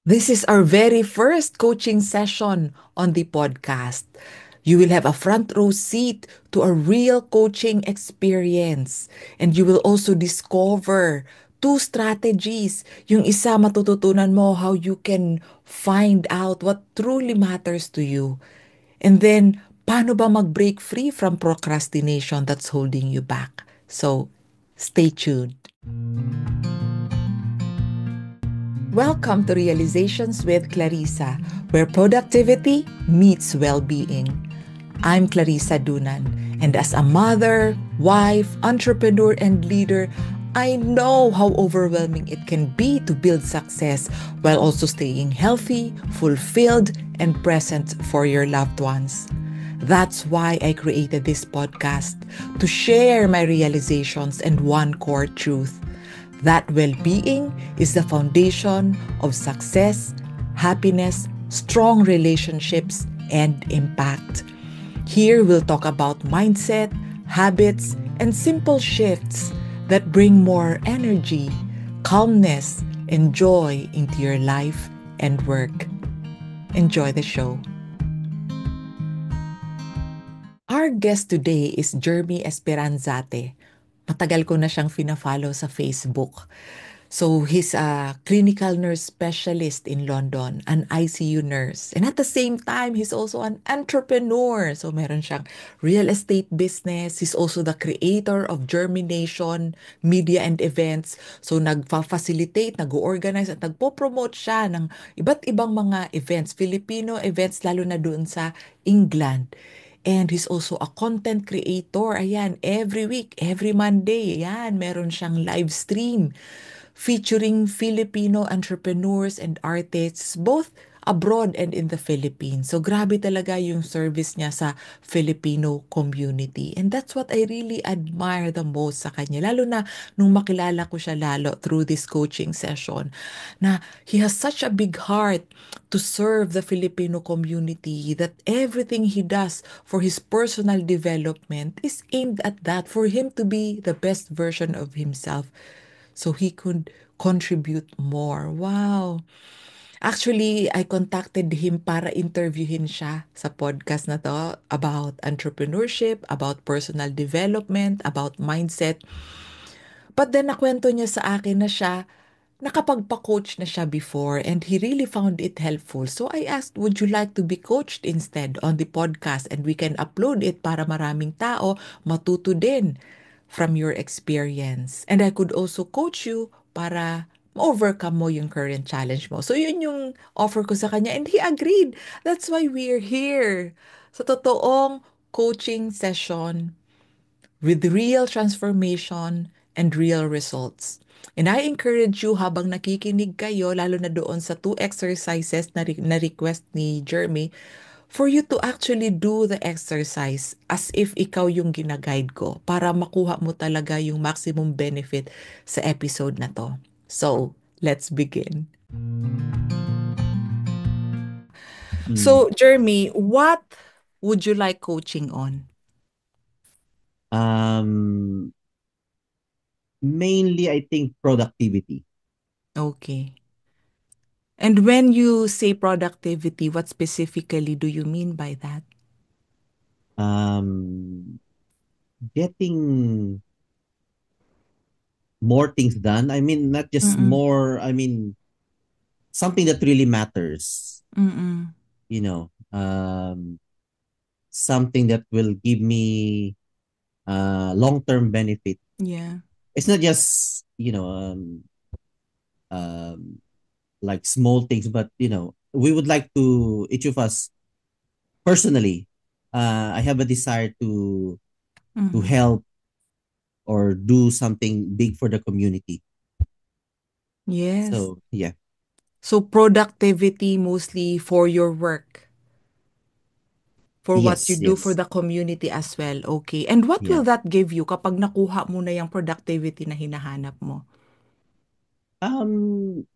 This is our very first coaching session on the podcast. You will have a front row seat to a real coaching experience. And you will also discover two strategies. Yung isa, matututunan mo how you can find out what truly matters to you. And then, paano ba mag-break free from procrastination that's holding you back? So, stay tuned. Welcome to Realizations with Clarissa, where productivity meets well being. I'm Clarissa Dunan, and as a mother, wife, entrepreneur, and leader, I know how overwhelming it can be to build success while also staying healthy, fulfilled, and present for your loved ones. That's why I created this podcast to share my realizations and one core truth that well-being is the foundation of success, happiness, strong relationships, and impact. Here we'll talk about mindset, habits, and simple shifts that bring more energy, calmness, and joy into your life and work. Enjoy the show. Our guest today is Jeremy Esperanzate. Matagal ko na siyang fina-follow sa Facebook. So he's a clinical nurse specialist in London, an ICU nurse. And at the same time, he's also an entrepreneur. So meron siyang real estate business. He's also the creator of Germination Media and Events. So nagfa-facilitate, nag-organize at nagpo-promote siya ng iba't ibang mga events, Filipino events, lalo na doon sa England. And he's also a content creator. Ayan, every week, every Monday, ayan, meron siyang live stream featuring Filipino entrepreneurs and artists, both abroad and in the Philippines. So grabe talaga yung service niya sa Filipino community. And that's what I really admire the most sa kanya. Lalo na nung makilala ko siya lalo through this coaching session, na he has such a big heart to serve the Filipino community, that everything he does for his personal development is aimed at that, for him to be the best version of himself so he could contribute more. Wow. Actually, I contacted him para interviewin siya sa podcast na to about entrepreneurship, about personal development, about mindset. But then nakwento niya sa akin na siya nakapagpa-coach na siya before and he really found it helpful. So I asked, would you like to be coached instead on the podcast and we can upload it para maraming tao matuto din from your experience. And I could also coach you para ma-overcome mo yung current challenge mo. So yun yung offer ko sa kanya and he agreed. That's why we're here. Sa totoong coaching session with real transformation and real results. And I encourage you habang nakikinig kayo, lalo na doon sa two exercises na request ni Jeremy, for you to actually do the exercise as if ikaw yung ginaguide ko para makuha mo talaga yung maximum benefit sa episode na to. So, let's begin. Mm. So, Jeremy, what would you like coaching on? Um, Mainly, I think productivity. Okay. And when you say productivity, what specifically do you mean by that? Um, Getting more things done. I mean, not just Mm-mm. more. I mean, something that really matters. Mm-mm. You know, something that will give me long-term benefit. Yeah. It's not just like small things, but we would like to each of us personally. I have a desire to Mm-hmm. help or do something big for the community. Yes. So yeah, So productivity mostly for your work, for what you yes, do for yes, the community as well. Okay. And what yeah. will that give you kapag nakuha mo na yung productivity na hinahanap mo? Um,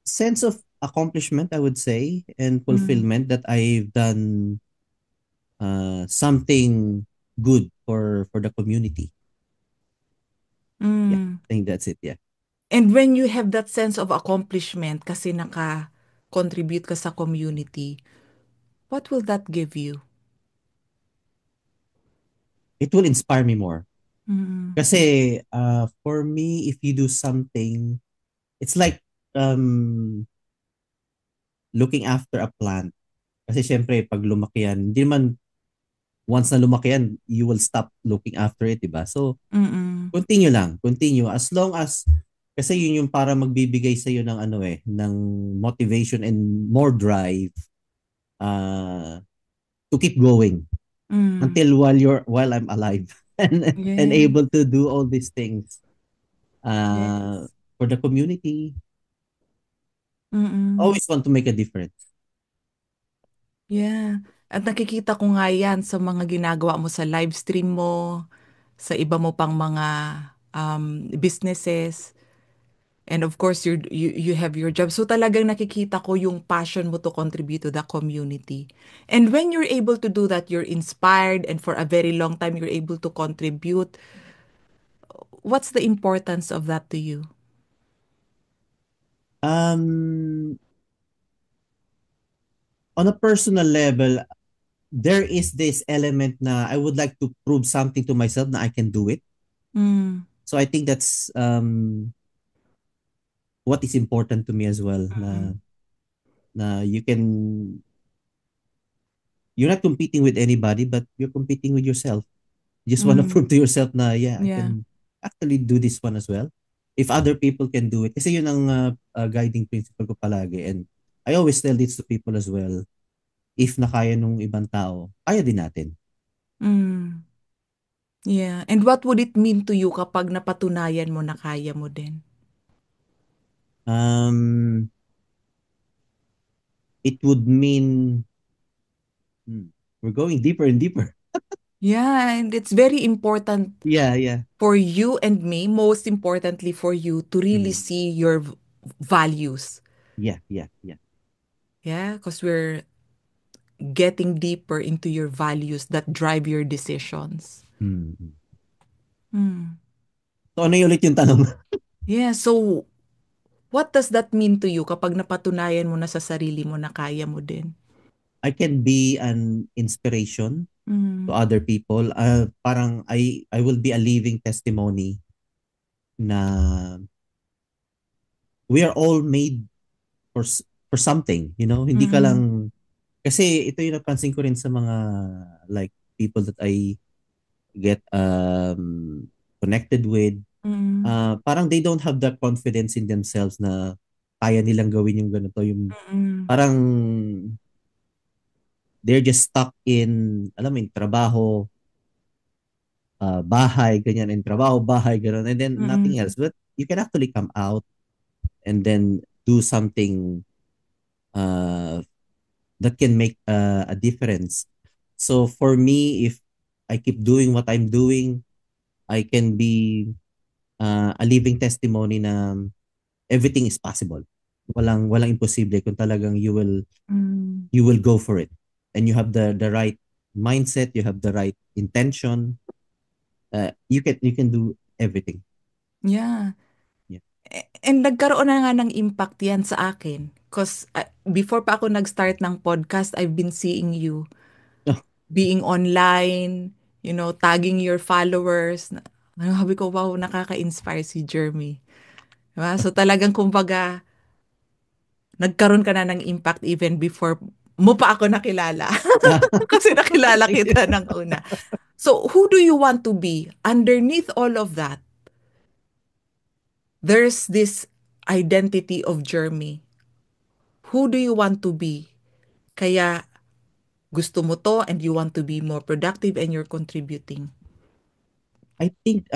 Sense of accomplishment, I would say, and Mm. fulfillment that I've done something good for the community. Yeah, Mm. I think that's it. Yeah. And when you have that sense of accomplishment kasi contribute ka sa community, what will that give you? It will inspire me more. Mm, Kasi for me, if you do something, it's like um, looking after a plant. Kasi syempre, pag lumaki yan, hindi naman once na lumaki yan, you will stop looking after it, diba? So, mm, continue lang. Continue. As long as, kasi yun yung para magbibigay sa iyo ng ano ng motivation and more drive uh, to keep going mm. until while I'm alive and Yeah. able to do all these things Yes. for the community. Mm-mm. Always want to make a difference. Yeah. At nakikita ko nga yan sa mga ginagawa mo sa live stream mo, sa iba mo pang mga businesses. And of course, you have your job. So talagang nakikita ko yung passion mo to contribute to the community. And when you're able to do that, you're inspired and for a very long time, you're able to contribute. What's the importance of that to you? Um, on a personal level, there is this element na I would like to prove something to myself na I can do it. Mm, So I think that's what is important to me as well mm, na you're not competing with anybody but you're competing with yourself. You just want to mm, prove to yourself na yeah, I yeah. can actually do this one as well. If other people can do it. Kasi yun ang guiding principle ko palagi and I always tell this to people as well. If nakaya nung ibang tao, kaya din natin. Mm, yeah. And what would it mean to you kapag napatunayan mo na kaya mo din? Um, it would mean we're going deeper and deeper. Yeah, and it's very important Yeah, yeah. for you and me, most importantly for you, to really Mm. see your values. Yeah, yeah, yeah. Yeah, because we're getting deeper into your values that drive your decisions. Mm. Hmm. So ano yung ulit yung tanong? Yeah, so what does that mean to you kapag napatunayan mo na sa sarili mo na kaya mo din? I can be an inspiration to Mm, other people. Parang I will be a living testimony na we are all made for something, you know? Hindi ka mm, lang kasi ito yung napansin ko rin sa mga like people that I get connected with. mm, Parang they don't have the confidence in themselves na kaya nilang gawin yung ganito, yung mm, parang they're just stuck in alam mo yung trabaho, bahay, ganyan, and trabaho, bahay, ganun, and then nothing mm, else. But you can actually come out and then do something uh, that can make a difference. So for me, if I keep doing what I'm doing, I can be a living testimony na everything is possible. Walang imposible kung talagang mm. you will go for it. And you have the right mindset, you have the right intention. You can do everything. Yeah. Yeah. And nagkaroon na nga ng impact yan sa akin. Because before pa ako nag-start ng podcast, I've been seeing you being online, tagging your followers. Ano, sabi ko, wow, nakaka-inspire si Jeremy. Diba? So talagang kumbaga, nagkaroon ka na ng impact even before mo pa ako nakilala. Kasi nakilala Thank you. kita ng una. So who do you want to be? Underneath all of that, there's this identity of Jeremy. Who do you want to be? Kaya gusto mo to and you want to be more productive and you're contributing. I think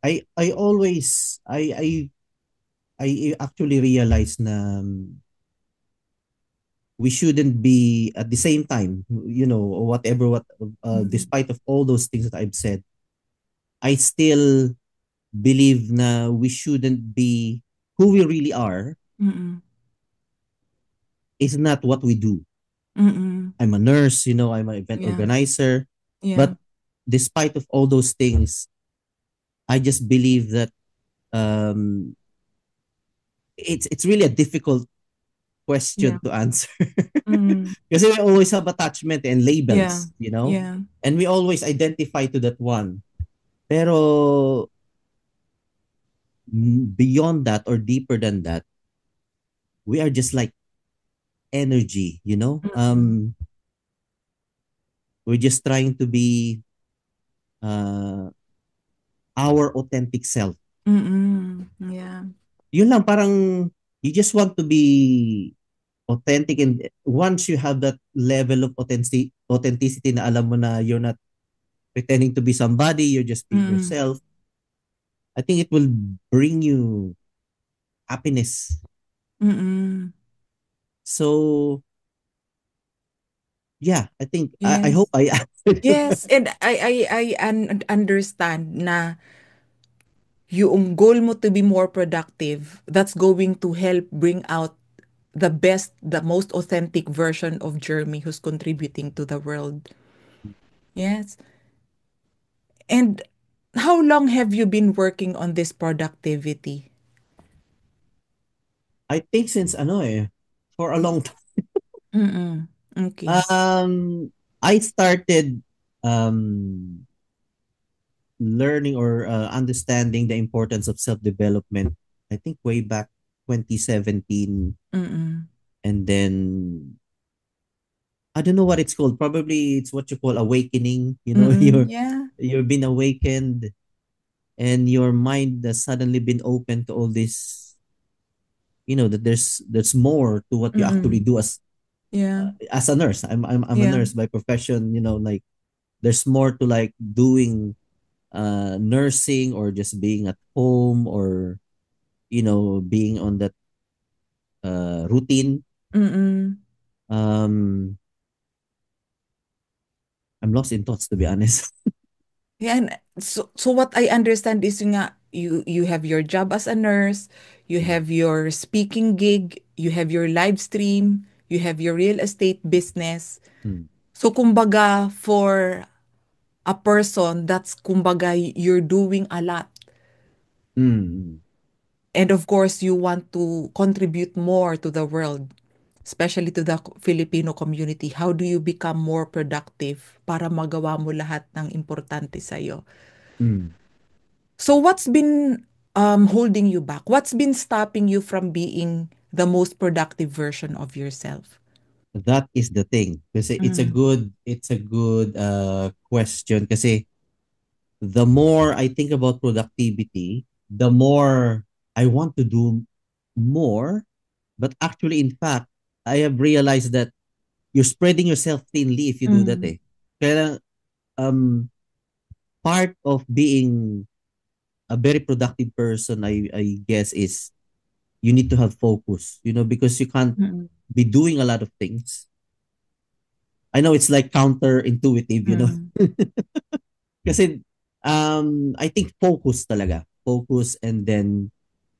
I always I actually realize na we shouldn't be at the same time, you know, whatever what Mm, despite of all those things that I've said, I still believe na we shouldn't be who we really are mm, is not what we do. mm. I'm a nurse, you know, I'm an event Yeah, organizer, yeah. but despite of all those things, I just believe that um it's really a difficult Yeah. question to answer. Mm. Kasi we always have attachment and Yeah. labels, you know? Yeah. And we always identify to that one. Pero beyond that or deeper than that, we are just like energy, you know? Mm. We're just trying to be uh, our authentic self. Mm. Yeah. Yun lang, parang you just want to be authentic, and once you have that level of authenticity na alam mo na you're not pretending to be somebody, you're just being Mm. yourself, I think it will bring you happiness. Mm. So yeah, I think I hope Yes. I answered you. Yes, and understand na yung goal mo to be more productive, that's going to help bring out the best, the most authentic version of Jeremy who's contributing to the world. Yes. And how long have you been working on this productivity? I think since for a long time. Mm-mm. Okay. I started um learning or understanding the importance of self-development, I think way back 2017. Mm-mm. And then I don't know what it's called. Probably it's what you call awakening. You know, Mm-mm. Yeah. you're been awakened, and your mind has suddenly been open to all this. You know that there's more to what you actually Mm-mm. do Yeah. as a nurse. I'm a Yeah. nurse by profession. You know, like there's more to like doing nursing or just being at home or being on that routine. Mm-mm. Um, I'm lost in thoughts, to be honest. Yeah, and so what I understand is yung nga you have your job as a nurse, you Mm, have your speaking gig, you have your live stream, you have your real estate business. mm, So kumbaga for a person that's kumbaga you're doing a lot. mm, And of course you want to contribute more to the world, especially to the Filipino community. How do you become more productive para magawa mo lahat ng importante sa'yo? mm. So what's been holding you back? What's been stopping you from being the most productive version of yourself? That is the thing. Kasi Mm, it's a good question. Kasi the more I think about productivity, the more I want to do more. But actually, in fact, I have realized that you're spreading yourself thinly if you do that. mm, Kaya um, part of being a very productive person, I guess, is you need to have focus. Because you can't mm, be doing a lot of things. I know it's like counterintuitive. mm, Kasi I think focus talaga. Focus, and then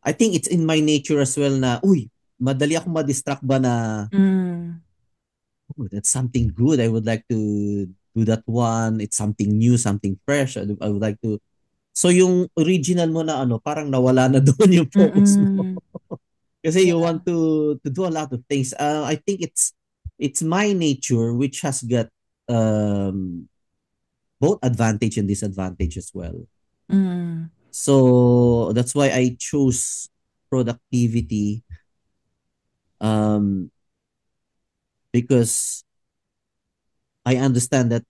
I think it's in my nature as well na, uy, madali ako ma-distract ba na, mm. oh, that's something good. I would like to do that one. It's something new, something fresh. I would like to. So yung original mo na parang nawala na doon yung focus mo. Mm-mm. Kasi you Yeah. want to do a lot of things. I think it's my nature which has got um both advantage and disadvantage as well. Mm, So that's why I chose productivity, um because I understand that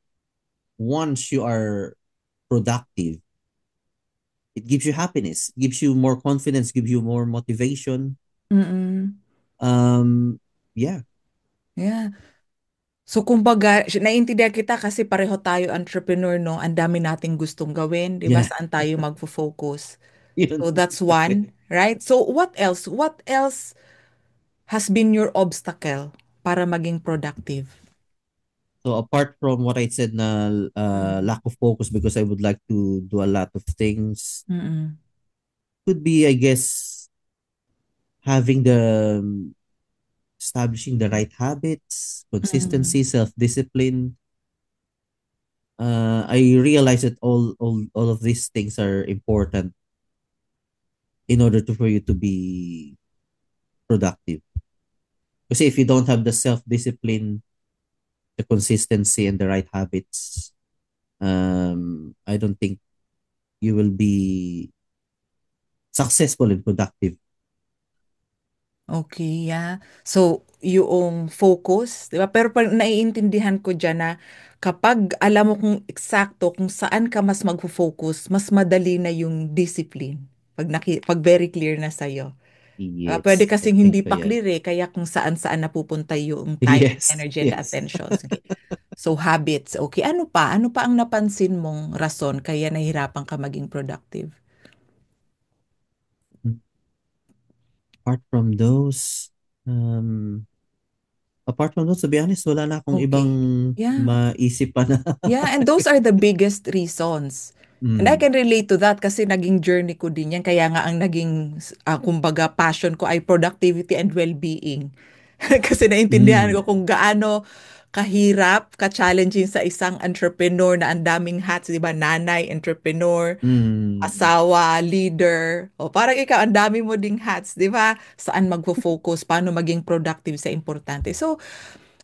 once you are productive, it gives you happiness, gives you more confidence, gives you more motivation. mm-mm. Um yeah. Yeah. So kumbaga, naiintindihan kita kasi pareho tayo entrepreneur, no? Ang dami nating gustong gawin, 'di ba? Yeah. Saan tayo magfo-focus? Yun. So that's one, right? So what else? What else has been your obstacle para maging productive? So apart from what I said na Mm. lack of focus because I would like to do a lot of things, Mm-mm. could be, I guess, having the establishing the right habits, Mm. consistency, self-discipline. I realize that all of these things are important in order for you to be. productive. Kasi if you don't have the self-discipline, the consistency, and the right habits, I don't think you will be successful and productive. Okay, yeah. So, yung focus, di ba? Pero naiintindihan ko dyan na kapag alam mo kung eksakto kung saan ka mas magfo-focus, mas madali na yung discipline. Pag very clear na sa'yo. Pwede Yes, I kasing think hindi so, pa yeah. clear eh, kaya kung saan-saan napupunta yung time, Yes, energy, and yes. attention. Sige. So, habits. Okay, ano pa? Ano pa ang napansin mong rason kaya nahihirapan ka maging productive? Apart from those, um, apart from those, to be honest, wala na akong ibang Okay. Yeah. maisip pa na. Yeah, and those are the biggest reasons. And I Mm, can relate to that kasi naging journey ko din yan. Kaya nga ang naging, kumbaga, passion ko ay productivity and well-being. Kasi naintindihan mm, ko kung gaano kahirap, ka-challenging sa isang entrepreneur na ang daming hats, di ba? Nanay, entrepreneur, mm. asawa, leader. O parang ikaw, ang dami mo ding hats, di ba? Saan magfo-focus, paano maging productive sa importante. So,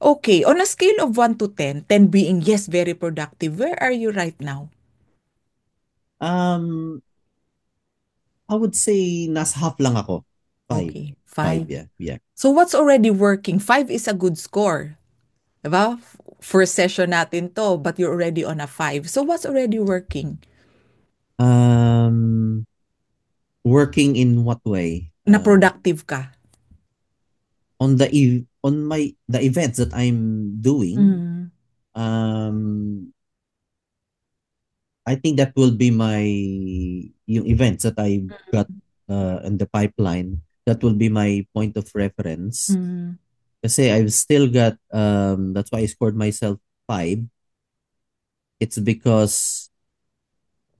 okay, on a scale of 1 to 10, 10 being yes, very productive, where are you right now? Um, I would say nasa half lang ako. Five. Okay, Five, 5. yeah, yeah. So what's already working? 5 is a good score. Diba? First session natin to, but you're already on a 5. So what's already working? Um, Working in what way? Na productive ka? On the events that I'm doing, Mm, um, I think that will be my yung events that I got in the pipeline. That will be my point of reference. mm, Kasi I've still got that's why I scored myself 5. It's because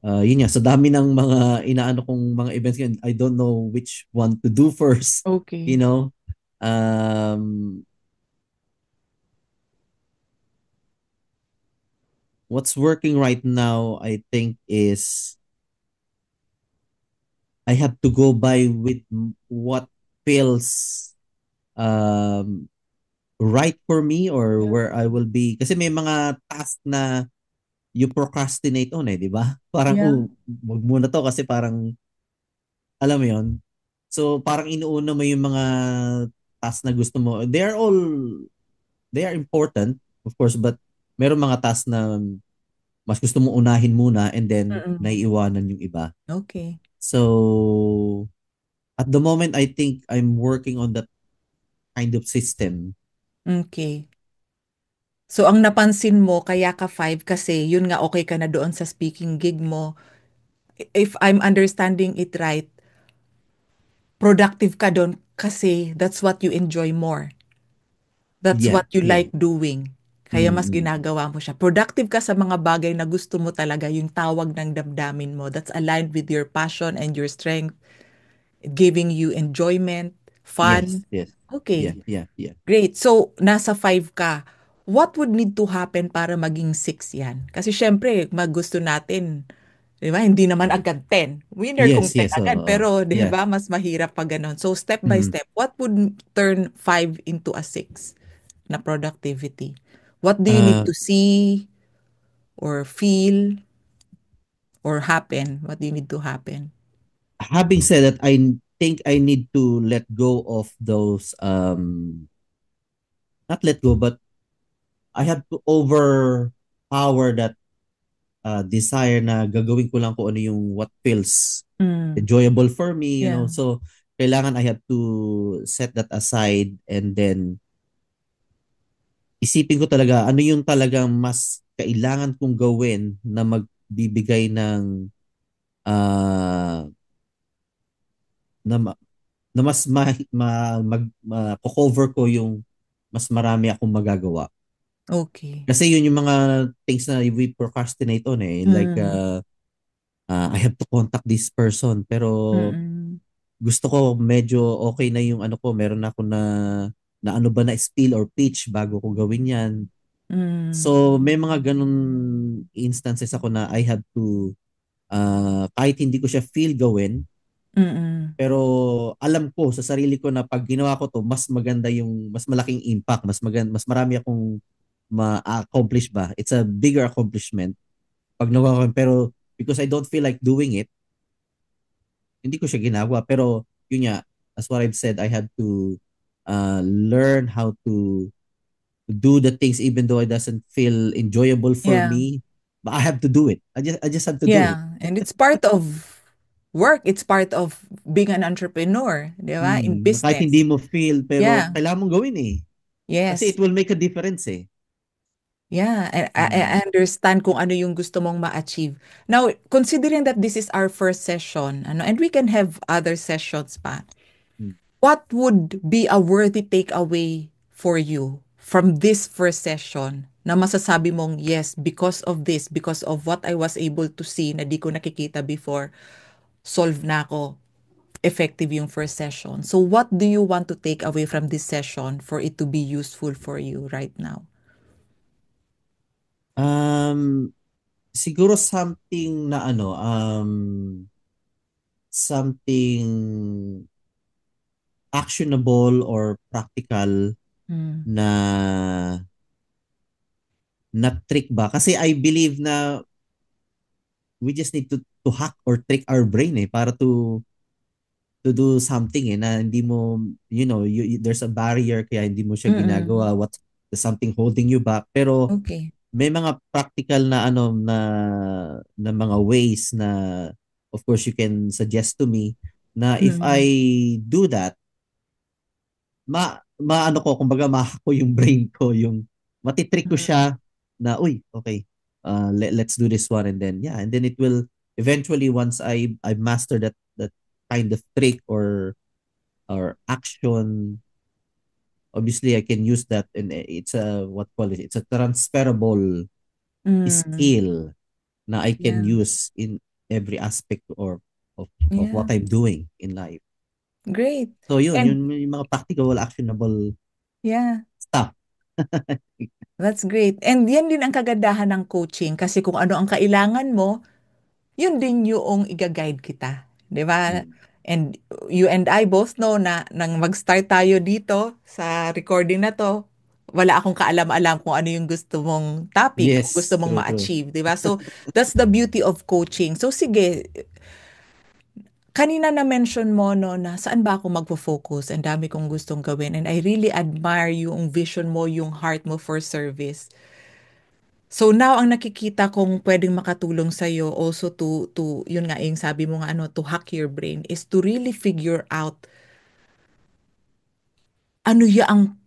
yun nga, sa dami ng mga inaano kong mga events ngayon, I don't know which one to do first. You okay. know? Um, what's working right now, I think, is I have to go by with what feels um, right for me or Yeah. where I will be. Kasi may mga task na you procrastinate on di ba? Parang, Yeah. wag muna to kasi parang, alam mo yon. So, parang inuuna mo yung mga task na gusto mo. They are important, of course, but meron mga task na mas gusto mo unahin muna and then Mm-mm. naiiwanan yung iba. Okay. So, at the moment, I think I'm working on that kind of system. Okay. So ang napansin mo, kaya ka 5 kasi yun nga okay ka na doon sa speaking gig mo. If I'm understanding it right, productive ka doon kasi that's what you enjoy more. That's Yeah, what you yeah. like doing. Kaya mas Mm-mm. ginagawa mo siya. Productive ka sa mga bagay na gusto mo talaga, yung tawag ng damdamin mo. That's aligned with your passion and your strength, giving you enjoyment, Yes, fun. yes. Yeah, Okay, yeah, yeah. great. So, nasa 5 ka. What would need to happen para maging 6 yan? Kasi syempre, magusto natin, di ba? Hindi naman agad 10. Winner kung Yes, 10 yes. agad. Pero, di Yeah. ba, mas mahirap pag ganun. So, step by Mm. step, what would turn 5 into a 6 na productivity? What do you need Uh, to see or feel or happen? What do you need to happen? Having said that, I think I need to let go of those not let go, but I have to overpower that desire na gagawin ko lang kung ano yung what feels Mm, enjoyable for me, yeah. So, kailangan I have to set that aside and then isipin ko talaga ano yung talagang mas kailangan kong gawin na magbibigay ng ah na, na mas cover ko yung mas marami akong magagawa. Okay. Kasi yun yung mga things na we procrastinate on Like, Mm, I have to contact this person. Pero mm, gusto ko medyo okay na yung ano ko. Meron na ako na ano ba na spill or pitch bago ko gawin yan. mm, So, may mga ganun instances ako na I have to, kahit hindi ko siya feel gawin, Mm. Pero alam ko sa sarili ko na pag ginawa ko to, mas maganda yung, mas malaking impact, mas marami akong ma-accomplish ba. It's a bigger accomplishment pag nagawa ko. Pero because I don't feel like doing it, hindi ko siya ginagawa. Pero yun nga, as what I've said, I had to learn how to do the things even though it doesn't feel enjoyable for Yeah. me. But I have to do it. I just have to do it. Yeah. And it's part of work. It's part of being an entrepreneur, di ba? In Kahit business. hindi mo feel, pero Yeah. kailangan mong gawin eh. Kasi Yes. it will make a difference eh. Yeah, I Mm. understand kung ano yung gusto mong ma-achieve. Now, considering that this is our first session, and we can have other sessions pa, Mm. what would be a worthy takeaway for you from this first session na masasabi mong, yes, because of this, because of what I was able to see na di ko nakikita before, solve na ako, effective yung first session. So what do you want to take away from this session for it to be useful for you right now? Um, Siguro something na ano, something actionable or practical Mm. na trick ba? Kasi I believe na we just need to hack or trick our brain eh para to do something eh na hindi mo, there's a barrier kaya hindi mo siya Mm-mm. ginagawa, what there's something holding you back. Pero Okay. may mga practical na ano na mga ways na of course you can suggest to me na if I Mm. do that, maano ko, kumbaga ko yung brain ko, yung matitrick ko Mm. siya na, uy, okay, let's do this one, and then, yeah, and then it will eventually, once I master that kind of trick or action, obviously I can use that, and it's a, what call it, it's a transferable Mm. skill na I can Yeah. use in every aspect of Yeah. what I'm doing in life. Great. So yun, And yung mga practical, actionable yeah, stuff. that's great. And yan din ang kagandahan ng coaching kasi kung ano ang kailangan mo, yun din yung i-guide kita. 'Di ba? Mm. And you and I both know na nang mag-start tayo dito sa recording na to, wala akong kaalam-alam kung ano yung gusto mong topic o gusto Yes, mong true, true. ma-achieve, 'di ba? So that's the beauty of coaching. So sige, kanina na-mention mo no na saan ba ako magfo-focus? Ang dami kong gustong gawin and I really admire yung vision mo, yung heart mo for service. So now ang nakikita kong pwedeng makatulong sa iyo also to yun nga yung sabi mo nga ano to hack your brain is to really figure out ano ya ang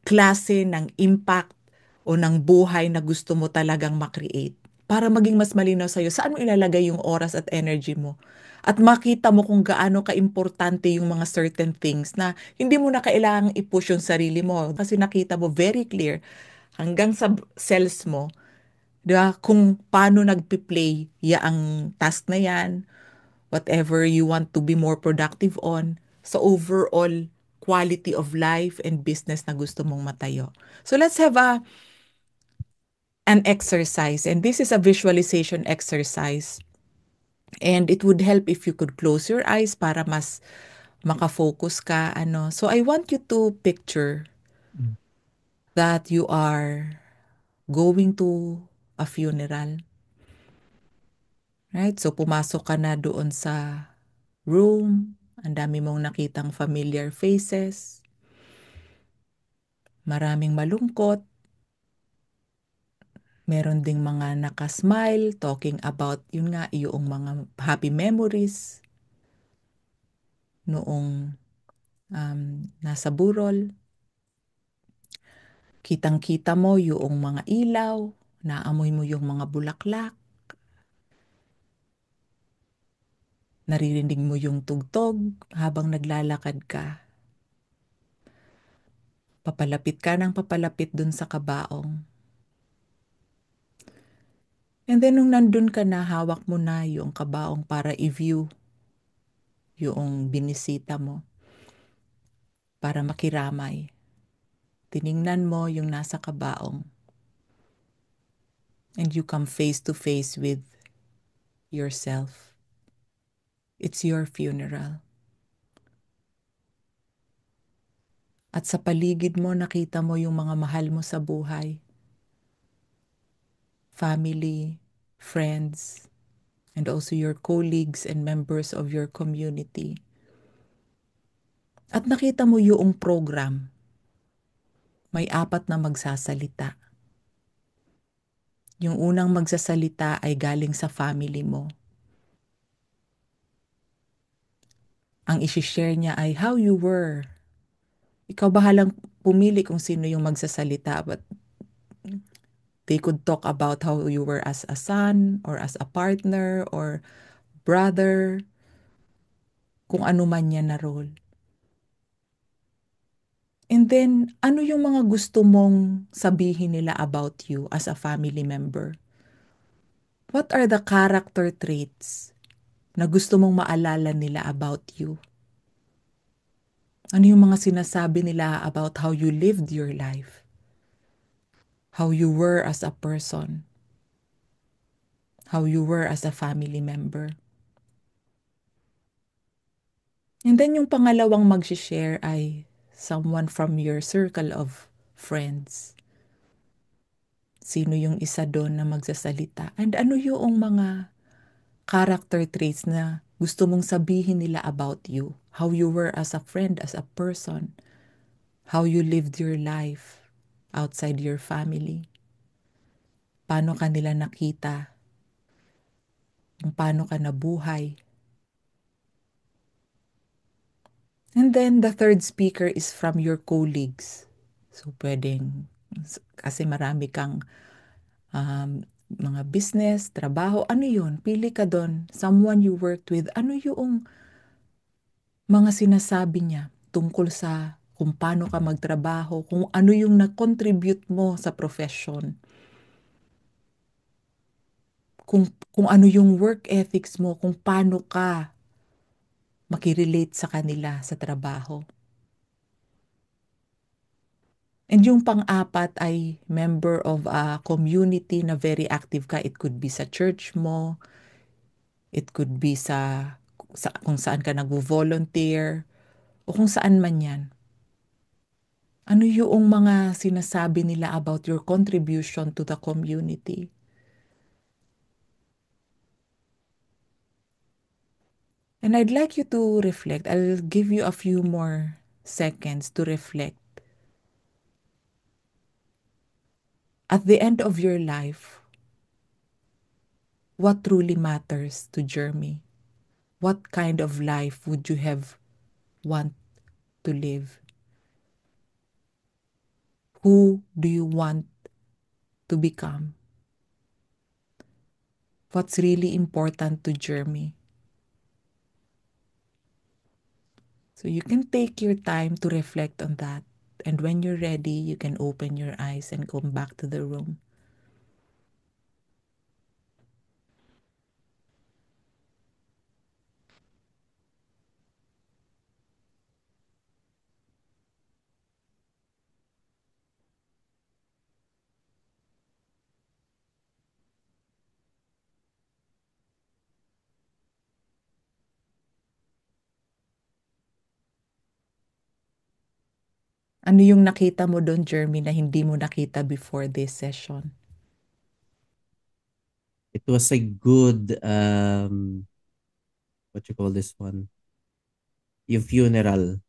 klase ng impact o ng buhay na gusto mo talagang makreate para maging mas malinaw sa'yo saan mo ilalagay yung oras at energy mo. At makita mo kung gaano kaimportante yung mga certain things na hindi mo na kailangang i-push yung sarili mo kasi nakita mo very clear hanggang sa cells mo, di ba, kung paano nagpi-play ya ang task na yan, whatever you want to be more productive on, sa overall quality of life and business na gusto mong matayo. So let's have an exercise, and this is a visualization exercise. And it would help if you could close your eyes para mas makafocus ka. Ano. So I want you to picture Mm. that you are going to a funeral. Right? So pumasok ka na doon sa room, ang dami mong nakitang familiar faces, maraming malungkot, meron ding mga nakasmile, talking about, yun nga, yung mga happy memories noong nasa burol. Kitang-kita mo yung mga ilaw, naamoy mo yung mga bulaklak, naririnig mo yung tugtog habang naglalakad ka. Papalapit ka ng papalapit dun sa kabaong. And then nung nandun ka na, hawak mo na yung kabaong para i-view yung binisita mo, para makiramay. Tiningnan mo yung nasa kabaong and you come face to face with yourself. It's your funeral. At sa paligid mo, nakita mo yung mga mahal mo sa buhay, family, friends, and also your colleagues and members of your community. At nakita mo yung program, may apat na magsasalita. Yung unang magsasalita ay galing sa family mo. Ang isi-share niya ay how you were. Ikaw bahalang pumili kung sino yung magsasalita, but they could talk about how you were as a son or as a partner or brother, kung ano man yan na role. And then, ano yung mga gusto mong sabihin nila about you as a family member? What are the character traits na gusto mong maalala nila about you? Ano yung mga sinasabi nila about how you lived your life? How you were as a person? How you were as a family member? And then yung pangalawang mag-share ay someone from your circle of friends. Sino yung isa doon na magsasalita? And ano yung mga character traits na gusto mong sabihin nila about you? How you were as a friend, as a person? How you lived your life outside your family? Paano ka nila nakita? Kung paano ka nabuhay? And then the third speaker is from your colleagues. So pwedeng, kasi marami kang mga business, trabaho, ano yun? Pili ka doon. Someone you worked with. Ano yung mga sinasabi niya tungkol sa kung paano ka magtrabaho, kung ano yung na-contribute mo sa profession, kung ano yung work ethics mo, kung paano ka makirelate sa kanila sa trabaho. And yung pang-apat ay member of a community na very active ka. It could be sa church mo, it could be sa kung saan ka nag-volunteer, o kung saan man yan. Ano yung mga sinasabi nila about your contribution to the community? And I'd like you to reflect. I'll give you a few more seconds to reflect. At the end of your life, what truly matters to Jeremy? What kind of life would you have want to live? Who do you want to become? What's really important to Jeremy? So you can take your time to reflect on that. And when you're ready, you can open your eyes and come back to the room. Ano yung nakita mo doon, Jeremy, na hindi mo nakita before this session? It was a good, what you call this one? Yung funeral.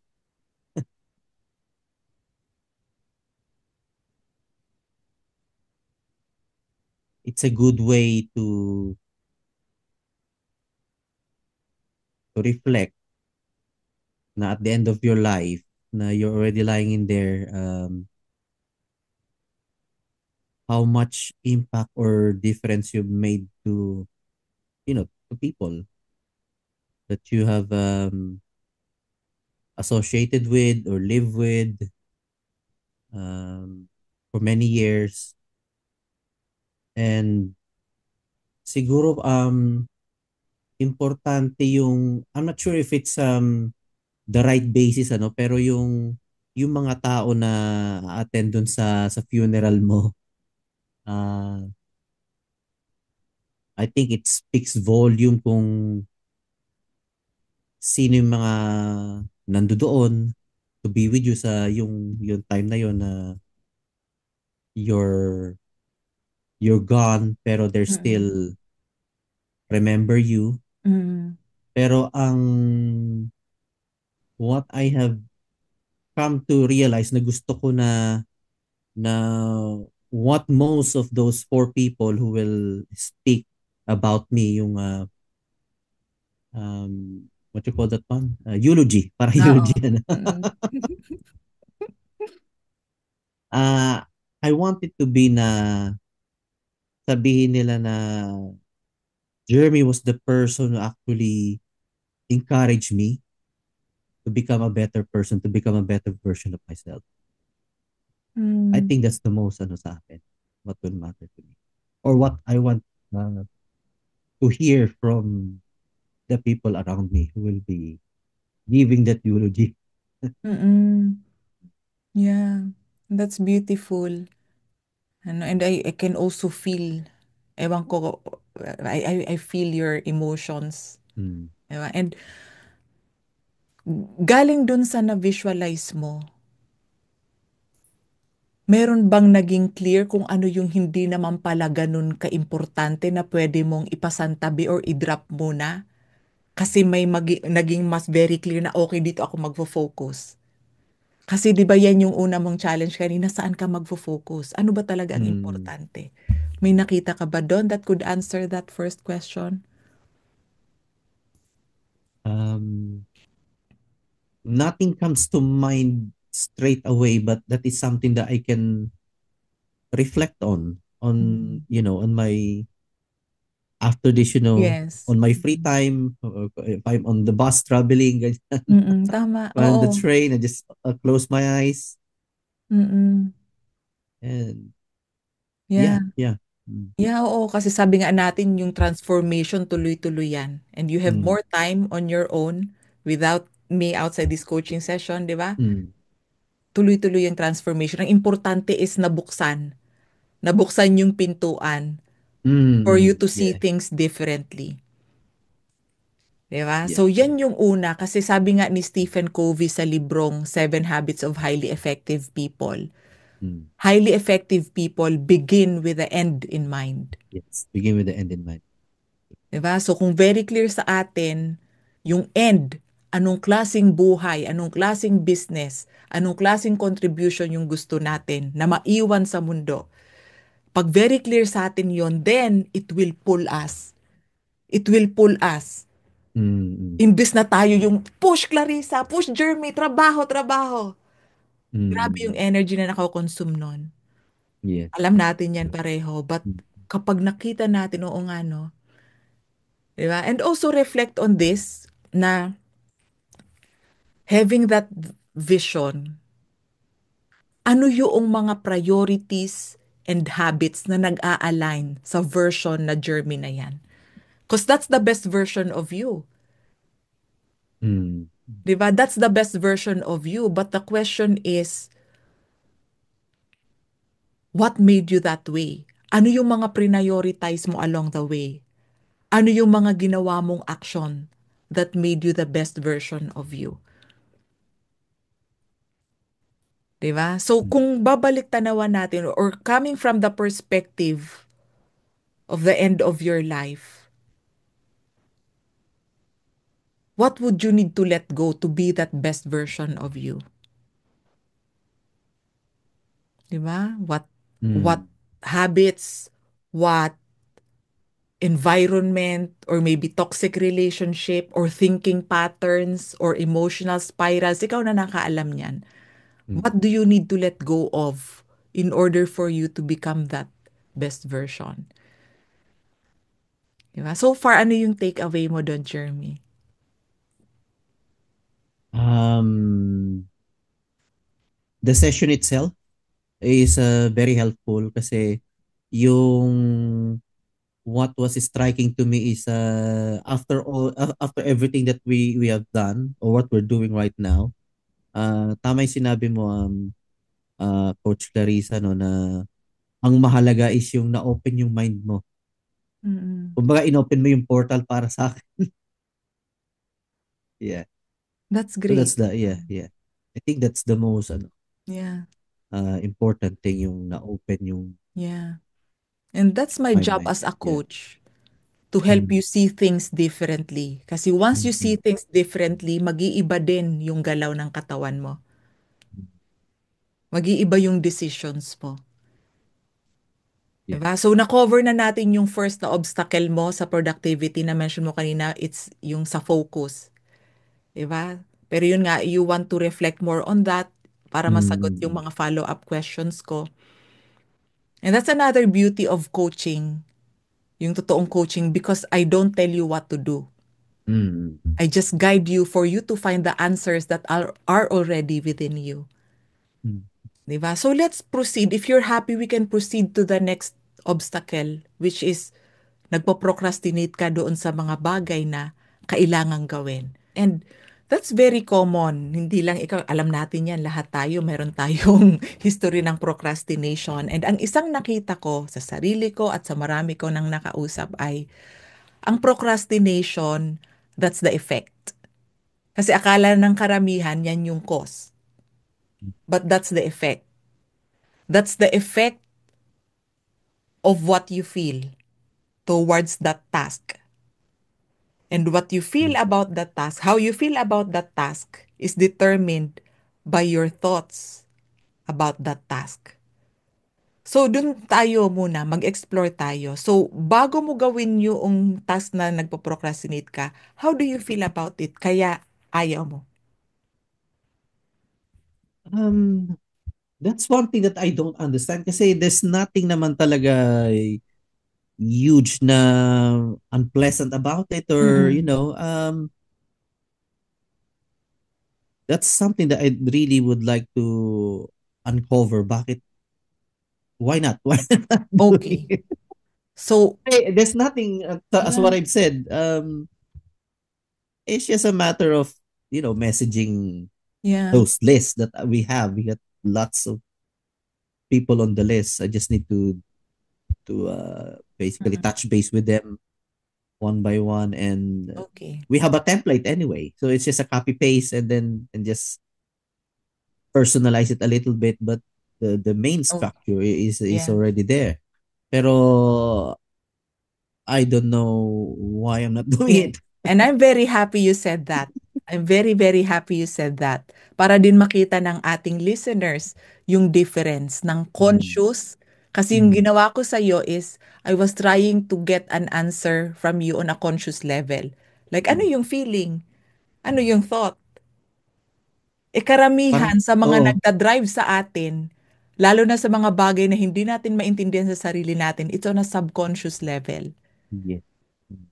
It's a good way to reflect na at the end of your life, na you're already lying in there, how much impact or difference you've made to, to people that you have associated with or live with um, for many years. And siguro importante yung, I'm not sure if it's the right basis ano, pero yung mga tao na attend dun sa funeral mo, uh, I think it speaks volume kung sino yung mga nandoon to be with you sa yung time na yon na you're you're gone pero they're Mm. still remember you. Mm. Pero ang what I have come to realize na gusto ko na what most of those four people who will speak about me yung what you call that one? Eulogy. Para Oo. eulogy ano. Mm. Ah, I want it to be na sabihin nila na Jeremy was the person who actually encouraged me to become a better person, to become a better version of myself. I Mm. think that's the most ano sa akin, what will matter to me. Or what I want to hear from the people around me who will be giving that eulogy. Mm. Yeah, that's beautiful. Ano, and I can also feel, ewan ko, I feel your emotions. Mm. Diba? And galing dun sa na-visualize mo, meron bang naging clear kung ano yung hindi naman pala ganun kaimportante na pwede mong ipasantabi or i-drop muna? Kasi may naging mas very clear na okay, dito ako magfo-focus. Kasi di ba yan yung una mong challenge kanina, saan ka magfo-focus? Ano ba talaga ang Mm. importante? May nakita ka ba doon that could answer that first question? Um, Nothing comes to mind straight away, but that is something that I can reflect on Mm. on my after this, Yes. on my free time, if I'm on the bus traveling, ganyan, Mm, tama. on the Oo. train, I just close my eyes Mm. and Yeah. yeah, yeah. Mm. Yeah, oo. Kasi sabi nga natin, yung transformation, tuloy-tuloy yan. And you have Mm. more time on your own without me outside this coaching session, di ba? Mm. Tuloy-tuloy yung transformation. Ang importante is nabuksan. Nabuksan yung pintuan for you Mm. to see Yeah. things differently. Di ba? Yeah. So, Yeah. yan yung una. Kasi sabi nga ni Stephen Covey sa librong Seven Habits of Highly Effective People, Mm. highly effective people begin with the end in mind. Yes. Begin with the end in mind. 'Di ba? So kung very clear sa atin yung end, anong klasing buhay, anong klasing business, anong klasing contribution yung gusto natin na maiwan sa mundo. Pag very clear sa atin yon, then it will pull us. It will pull us. Mm. Imbes na tayo yung push Clarissa, push Jeremy, trabaho, trabaho. Mm. Grabe yung Mm. energy na nakakonsume nun. Yes. Alam natin yan pareho. But Mm. kapag nakita natin, oo nga no, di ba? And also reflect on this na having that vision, ano yung mga priorities and habits na nag-a-align sa version na Jeremy na yan? Because that's the best version of you. Mm. Di ba? That's the best version of you. But the question is, what made you that way? Ano yung mga prioritize mo along the way? Ano yung mga ginawa mong action that made you the best version of you? 'Di ba? So Mm. kung babalik tanawan natin or coming from the perspective of the end of your life, what would you need to let go to be that best version of you? 'Di ba? What Mm. habits, what environment or maybe toxic relationship or thinking patterns or emotional spirals, ikaw na nakaalam niyan. Mm. What do you need to let go of in order for you to become that best version? 'Di ba? So far, ano yung takeaway mo doon, Jeremy? Um, the session itself is very helpful kasi yung what was striking to me is after all after everything that we have done or what we're doing right now, tama yung sinabi mo, Coach Clarissa, no, na ang mahalaga is yung na-open yung mind mo. Mm-mm. Kumbaga, in-open mo yung portal para sa akin. Yeah. That's So that's great. the, yeah, yeah. I think that's the most ano, Yeah, important thing, yung na-open yung yeah. And that's my my job as a mindset. Yeah. coach, to help Mm. you see things differently. Kasi once you see Mm-mm. things differently, mag-iiba din yung galaw ng katawan mo. Mag-iiba yung decisions mo. Yeah. Diba? So, na-cover na natin yung first na obstacle mo sa productivity na mention mo kanina, it's yung sa focus. Diba? Pero yun nga, you want to reflect more on that para masagot yung Mm-mm. mga follow-up questions ko. And that's another beauty of coaching, yung totoong coaching, because I don't tell you what to do. Mm-mm. I just guide you for you to find the answers that are already within you. Mm. 'Di ba? So let's proceed. If you're happy, we can proceed to the next obstacle, which is nagpo-procrastinate ka doon sa mga bagay na kailangang gawin. And that's very common. Hindi lang ikaw, alam natin yan, lahat tayo, meron tayong history ng procrastination. And ang isang nakita ko sa sarili ko at sa marami ko nang nakausap ay, ang procrastination, that's the effect. Kasi akala ng karamihan, yan yung cause. But that's the effect. That's the effect of what you feel towards that task. And what you feel Mm. about that task, how you feel about that task, is determined by your thoughts about that task. So, dun tayo muna, mag-explore tayo. So, bago mo gawin yung task na nagpo-procrastinate ka, how do you feel about it? Kaya ayaw mo. Um, that's one thing that I don't understand kasi there's nothing naman talaga huge na unpleasant about it, or Mm-mm. that's something that I really would like to uncover. Bakit? Why not? Why not doing Okay. it? So, There's nothing, as yeah, what I've said. It's just a matter of messaging yeah, those lists that we have. We got lots of people on the list. I just need to basically mm, touch base with them one by one, and okay, we have a template anyway. So it's just a copy paste, and just personalize it a little bit, but the main oh, structure is yeah. already there. Pero I don't know why I'm not doing Yeah. it. And I'm very happy you said that. I'm very, very happy you said that. Para din makita ng ating listeners yung difference ng Mm. conscious. Kasi yung Mm. ginawa ko sa iyo is, I was trying to get an answer from you on a conscious level. Like, ano Mm. yung feeling? Ano yung thought? E karamihan Parang, sa mga oo. nagda-drive sa atin, lalo na sa mga bagay na hindi natin maintindihan sa sarili natin, it's on a subconscious level. Yeah. Mm.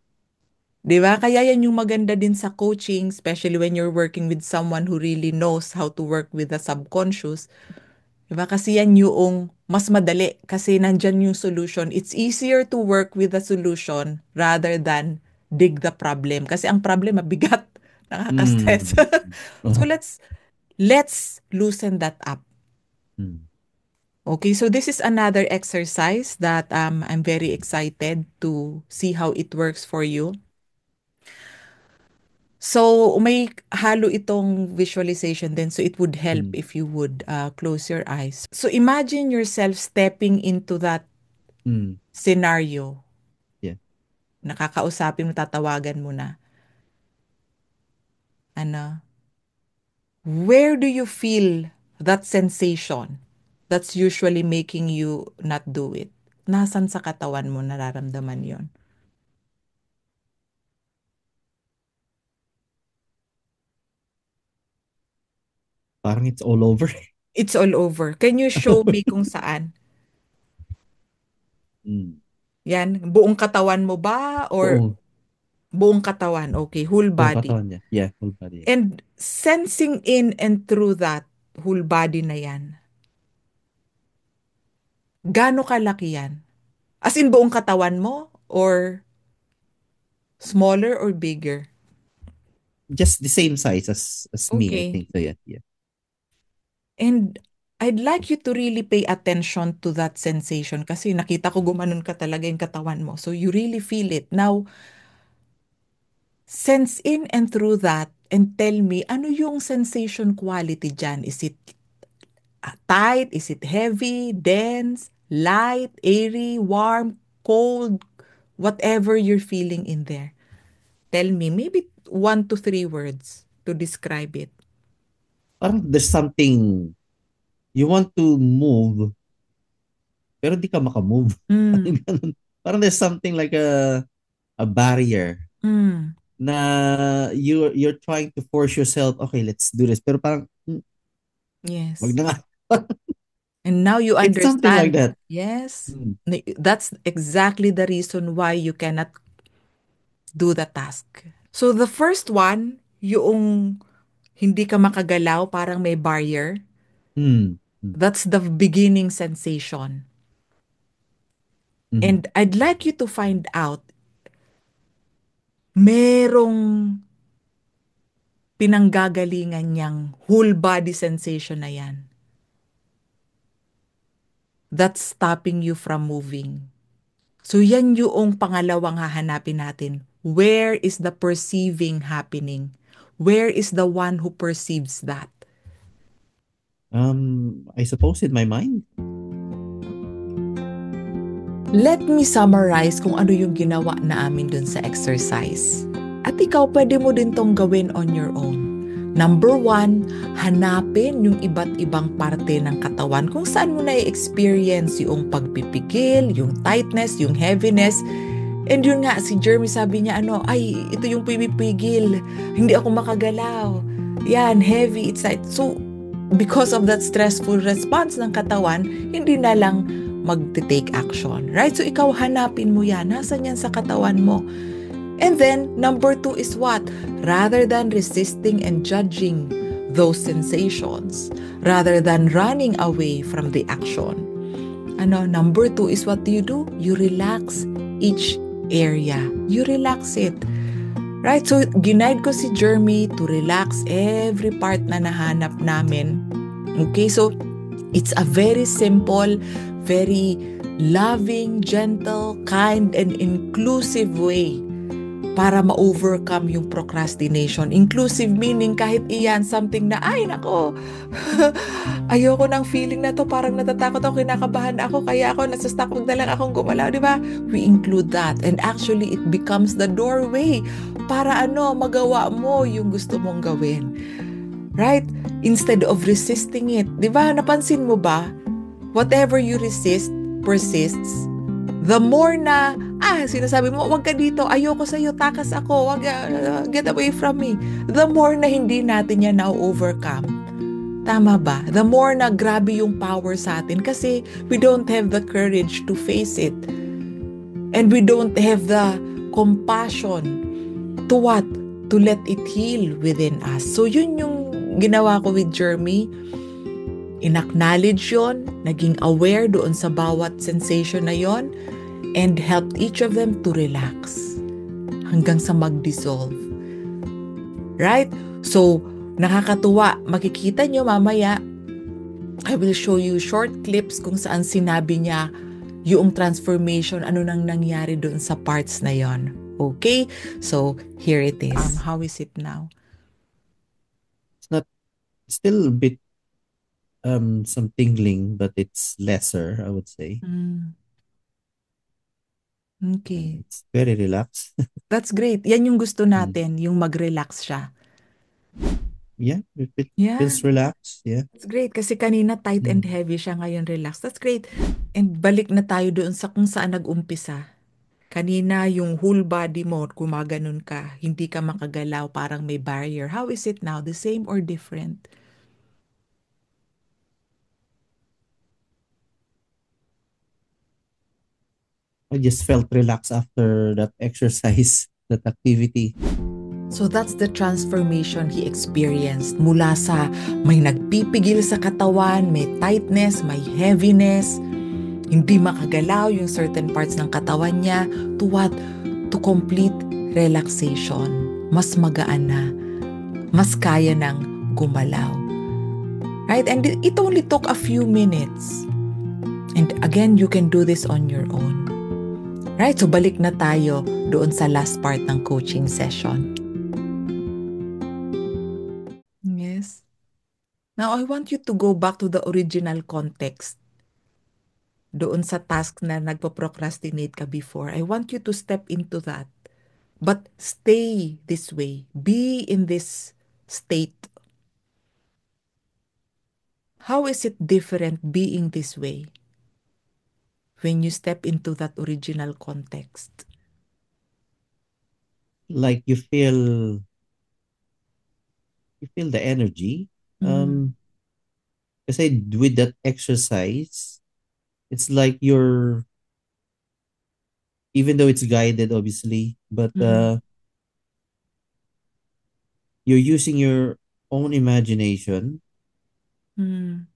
'Di ba? Kaya yan yung maganda din sa coaching, especially when you're working with someone who really knows how to work with the subconscious. 'Di ba? Kasi yan yung mas madali kasi nandyan yung solution. It's easier to work with the solution rather than dig the problem. Kasi ang problem mabigat, nakaka-stress. Mm. So Oh. let's loosen that up. Mm. Okay, so this is another exercise that I'm very excited to see how it works for you. So, may halo itong visualization din. So, it would help Mm. if you would close your eyes. So, imagine yourself stepping into that Mm. scenario. Yeah. Nakakausapin mo, tatawagan mo na. Ano? Where do you feel that sensation that's usually making you not do it? Nasaan sa katawan mo nararamdaman yon? Parang it's all over. It's all over. Can you show me kung saan? Mm. Yan, buong katawan mo ba or Buong, buong katawan? Okay, whole buong body. katawan niya. Yeah, whole body. Yeah. And sensing in and through that whole body na yan, gaano kalaki yan? As in buong katawan mo or smaller or bigger? Just the same size as me, I Okay. think. So yeah, yeah. And I'd like you to really pay attention to that sensation kasi nakita ko gumanon ka talaga yung katawan mo. So you really feel it. Now, Sense in and through that and tell me, ano yung sensation quality dyan? Is it tight? Is it heavy, dense, light, airy, warm, cold? Whatever you're feeling in there. Tell me, maybe 1 to 3 words to describe it. Parang there's something you want to move pero di ka makamove. Parang Mm, ganun. Parang there's something like a barrier mm, na you're trying to force yourself, okay, let's do this. Pero parang, wag yes. na nga. And now you It's something like understand. that. Yes. Mm. That's exactly the reason why you cannot do the task. So the first one, yung hindi ka makagalaw, parang may barrier. Mm. Mm. That's the beginning sensation. Mm. And I'd like you to find out, merong pinanggagalingan niyang whole body sensation na yan. That's stopping you from moving. So yan yung pangalawang hahanapin natin. Where is the perceiving happening? Where is the one who perceives that? I suppose in my mind. Let me summarize kung ano yung ginawa namin dun sa exercise. At ikaw, pwede mo din tong gawin on your own. Number 1, hanapin yung iba't ibang parte ng katawan kung saan mo na-experience yung pagpipigil, yung tightness, yung heaviness. And yun nga, si Jeremy sabi niya, ay, ito yung pipipigil. Hindi ako makagalaw. Yan, heavy, it's like, so, because of that stressful response ng katawan, hindi na lang mag-take action. Right? So, ikaw hanapin mo yan. Nasaan yan sa katawan mo? And then, number 2 is what? Rather than resisting and judging those sensations, rather than running away from the action, number 2 is what do? You relax each area. You relax it. Right? So, ginaid ko si Jeremy to relax every part na nahanap namin. Okay? So, it's a very simple, very loving, gentle, kind, and inclusive way para ma-overcome yung procrastination. Inclusive meaning kahit iyan, something na, ay nako, ayoko ng feeling na to, parang natatakot ako, kinakabahan ako, kaya ako nasa-stuck, wag na lang akong gumalaw, di ba? We include that. And actually, it becomes the doorway para magawa mo yung gusto mong gawin. Right? Instead of resisting it. Di ba? Napansin mo ba? Whatever you resist, persists. The more na, sinasabi mo, wag ka dito, ayoko sa'yo, takas ako, wag, get away from me. The more na hindi natin yan na-overcome. Tama ba? The more na grabe yung power sa atin kasi we don't have the courage to face it. And we don't have the compassion to what? To let it heal within us. So yun yung ginawa ko with Jeremy. In-acknowledge yon, naging aware doon sa bawat sensation na yon, and helped each of them to relax hanggang sa mag-dissolve. Right? So, nakakatuwa. Makikita nyo mamaya, I will show you short clips kung saan sinabi niya yung transformation, ano nang nangyari doon sa parts na yon. Okay? So, here it is. How is it now? It's not, still a bit some tingling, but it's lesser, I would say. Okay. It's very relaxed. That's great. Yan yung gusto natin, yung mag-relax siya. Yeah, it Yeah. feels relaxed. Yeah. That's great kasi kanina tight and heavy siya, ngayon relax. That's great. And balik na tayo doon sa kung saan nag-umpisa. Kanina yung whole body mo, gumaganon ka, hindi ka makagalaw, parang may barrier. How is it now? The same or different? I just felt relaxed after that exercise, that activity. So that's the transformation he experienced mula sa may nagpipigil sa katawan, may tightness, may heaviness, hindi makagalaw yung certain parts ng katawan niya, to what? To complete relaxation. Mas magaan na, mas kaya nang gumalaw. Right? And it only took a few minutes. And again, you can do this on your own. Right? So balik na tayo doon sa last part ng coaching session. Now, I want you to go back to the original context doon sa task na nagpo-procrastinate ka before. I want you to step into that. But stay this way. Be in this state. How is it different being this way when you step into that original context? Like you feel the energy. Mm, Kasi with that exercise, it's like you're, even though it's guided obviously, but mm, you're using your own imagination. mm,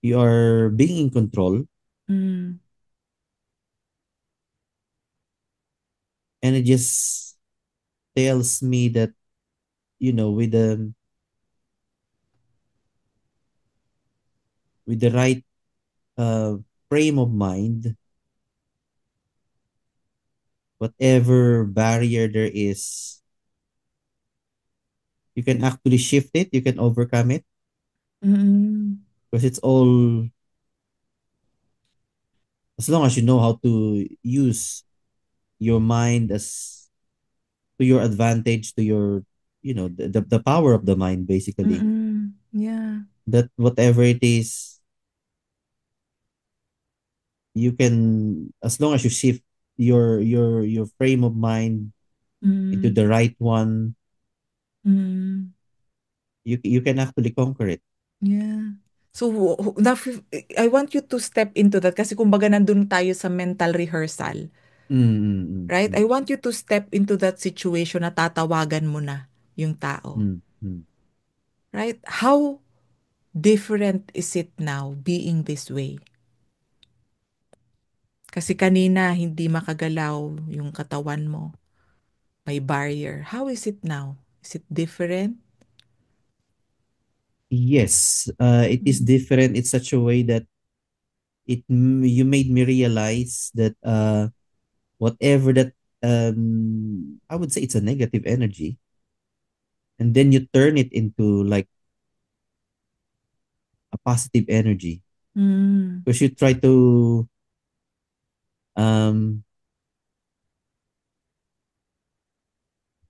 You are being in control, mm, and it just tells me that, with the right uh, frame of mind, whatever barrier there is, you can actually shift it, you can overcome it, mm, because it's all, as long as you know how to use your mind as to your advantage, to your, the power of the mind basically, mm, yeah, that whatever it is, you can, as long as you shift your frame of mind into mm, the right one, mm, you can actually conquer it. yeah. So, I want you to step into that kasi kumbaga nandun tayo sa mental rehearsal, Mm, mm, right? mm, I want you to step into that situation na tatawagan mo na yung tao, mm, mm. right? How different is it now being this way? Kasi kanina hindi makagalaw yung katawan mo. May barrier. How is it now? Is it different? Yes, it is Mm. different in such a way that you made me realize that whatever that, I would say it's a negative energy, and then you turn it into like a positive energy, Mm. because you try to, um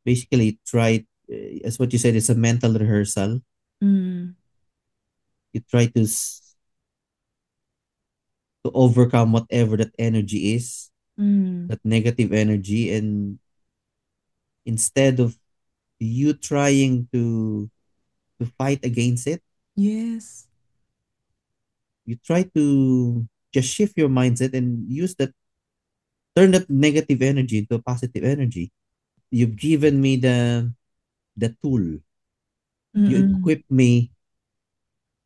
basically try, as what you said, it's a mental rehearsal. Mm. You try to overcome whatever that energy is, Mm. that negative energy, and instead of you trying to fight against it, Yes. you try to just shift your mindset and use that, turn that negative energy into a positive energy. You've given me the tool. You Mm-mm. equip me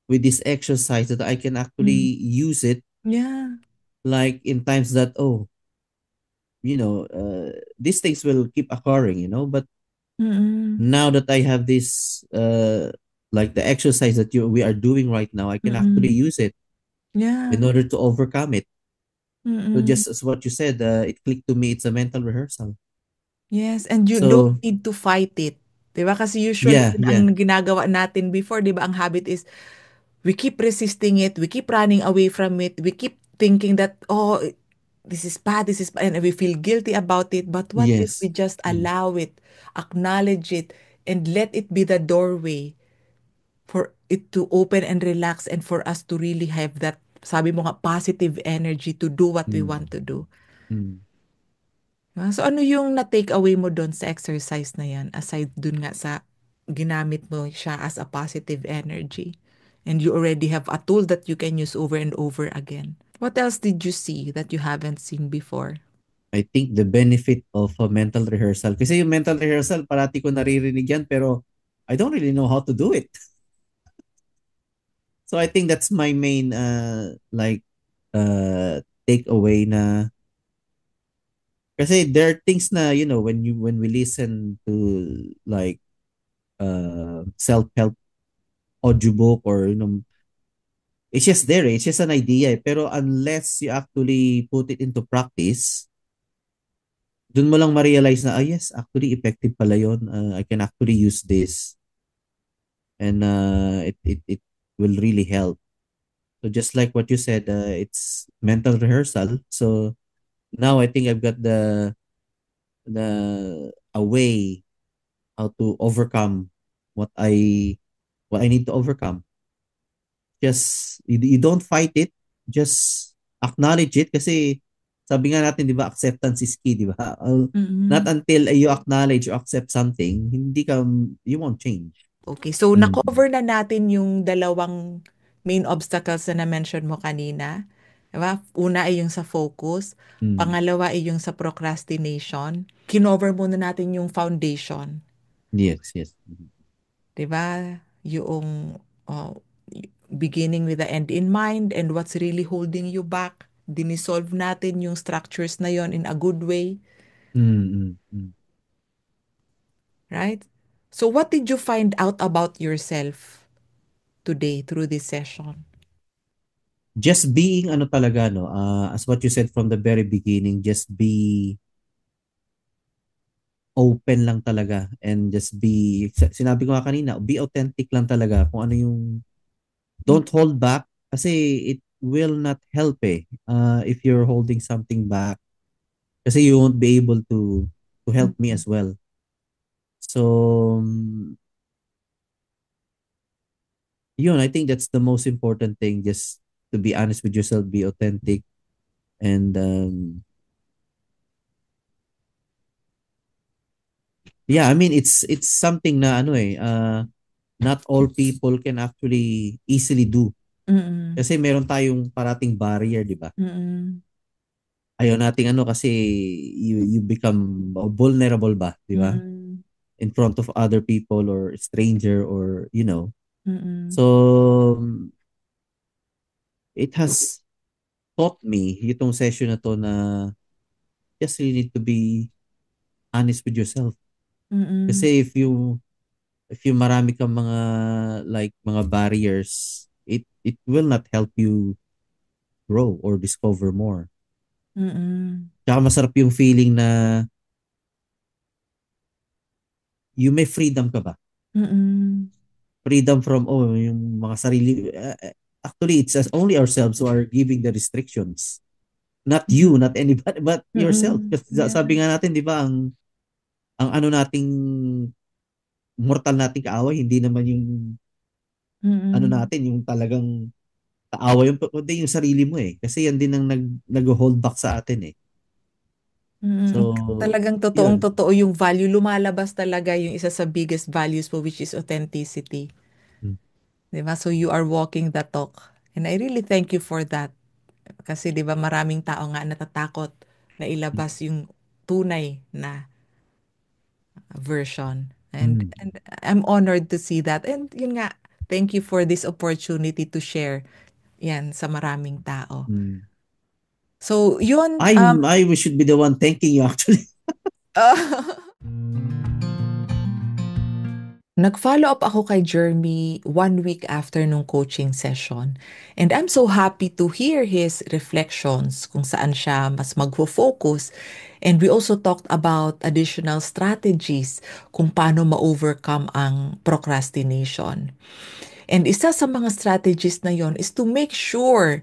with this exercise that I can Mm. actually use it, Yeah. like in times that, these things will keep occurring, but Mm-mm. now that I have this, like the exercise that we are doing right now, I can actually Mm-mm. use it in Yeah. order to overcome it. So Mm-mm. just as what you said, it clicked to me, it's a mental rehearsal. Yes, and you don't So need to fight it. 'Di ba? Kasi usually yeah, ang yeah, ginagawa natin before, 'di ba, ang habit is we keep resisting it, we keep running away from it, we keep thinking that, oh, this is bad, and we feel guilty about it. But what if we yes. just Mm, allow it, acknowledge it, and let it be the doorway for it to open and relax and for us to really have that, sabi mo nga, positive energy to do what we mm, want to do. mm. So ano yung na-take away mo doon sa exercise na yan aside dun nga sa ginamit mo siya as a positive energy and you already have a tool that you can use over and over again. What else did you see that you haven't seen before? I think the benefit of a mental rehearsal. Kasi yung mental rehearsal, parati ko naririnig yan, pero I don't really know how to do it. So I think that's my main, like, takeaway na, kasi there are things na, when we listen to, like, self-help audiobook, or, it's just there, it's just an idea, pero unless you actually put it into practice, dun mo lang ma-realize na, yes, actually effective pala yun. I can actually use this. and it will really help. So just like what you said, it's mental rehearsal. So now I think I've got the a way how to overcome what I need to overcome. Just you don't fight it, just acknowledge it kasi sabi nga natin 'di ba acceptance is key, 'di ba? Not Mm-mm. until you acknowledge or accept something, hindi ka you won't change. Okay, so Mm. na-cover na natin yung dalawang main obstacles na na-mention mo kanina. Diba? Una ay yung sa focus. Mm. Pangalawa ay yung sa procrastination. Kinover muna natin yung foundation. Yes, yes. Mhm. 'Di ba? Yung beginning with the end in mind and what's really holding you back. Dinisolve natin yung structures na yon in a good way, Mm, mm, mm. right? So what did you find out about yourself today through this session? Just being ano talaga no, as what you said from the very beginning, just be open lang talaga and just be sinabi ko nga kanina, be authentic lang talaga kung ano yung don't hold back kasi it will not help if you're holding something back kasi you won't be able to help me Mm-mm. as well. So yun, I think that's the most important thing, just to be honest with yourself, be authentic, and yeah, I mean it's something na ano not all people can actually easily do. Mm-mm. Kasi meron tayong parating barrier, di ba? Mm-mm. Ayaw nating ano kasi you become vulnerable ba, di ba? Mm-mm. In front of other people or stranger or Mm-mm. So it has taught me itong session na to na just you need to be honest with yourself. Mm-mm. Kasi if you marami kang mga like mga barriers, it will not help you grow or discover more. Mm-mm. Tsaka masarap yung feeling na you may freedom ka ba? Mm-mm. Freedom from yung mga sarili. Actually, it's as only ourselves who are giving the restrictions. Not you, not anybody, but yourself. Mm-mm. Kasi Yeah. sabi nga natin, di ba, ang ano nating mortal nating kaaway, hindi naman yung ano Mm-mm. natin, yung talagang kaaway kundi yung sarili mo Kasi yan din ang nag-hold back sa atin Mm, So, talagang yun. totoong-totoo yung value. Lumalabas talaga yung isa sa biggest values po, which is authenticity. Mm. 'Di ba? So you are walking the talk. And I really thank you for that. Kasi 'di ba maraming tao nga natatakot na ilabas yung tunay na version. Mm. And I'm honored to see that. And yun nga, thank you for this opportunity to share yan sa maraming tao. Mm. So yun, I should be the one thanking you actually. nag-follow up ako kay Jeremy 1 week after nung coaching session. And I'm so happy to hear his reflections kung saan siya mas magfo-focus. And we also talked about additional strategies kung paano ma-overcome ang procrastination. And isa sa mga strategies na yon is to make sure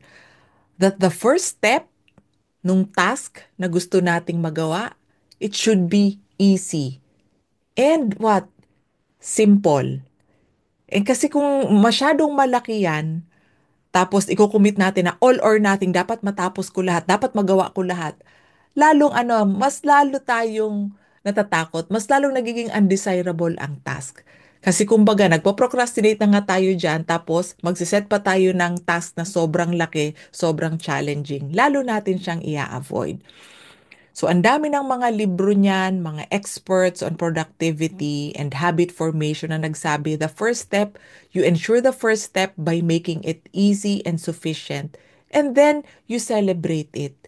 that the first step nung task na gusto nating magawa, it should be easy. And what? Simple. Eh kasi kung masyadong malaki yan, tapos iko-commit natin na all or nothing, dapat matapos ko lahat, dapat magawa ko lahat, lalong mas lalo tayong natatakot, mas lalong nagiging undesirable ang task. Kasi kumbaga, nagpo-procrastinate na nga tayo dyan, tapos magsiset pa tayo ng task na sobrang laki, sobrang challenging. Lalo natin siyang i-avoid. So, ang dami ng mga libro niyan, mga experts on productivity and habit formation na nagsabi, the first step, you ensure the first step by making it easy and sufficient. And then, you celebrate it.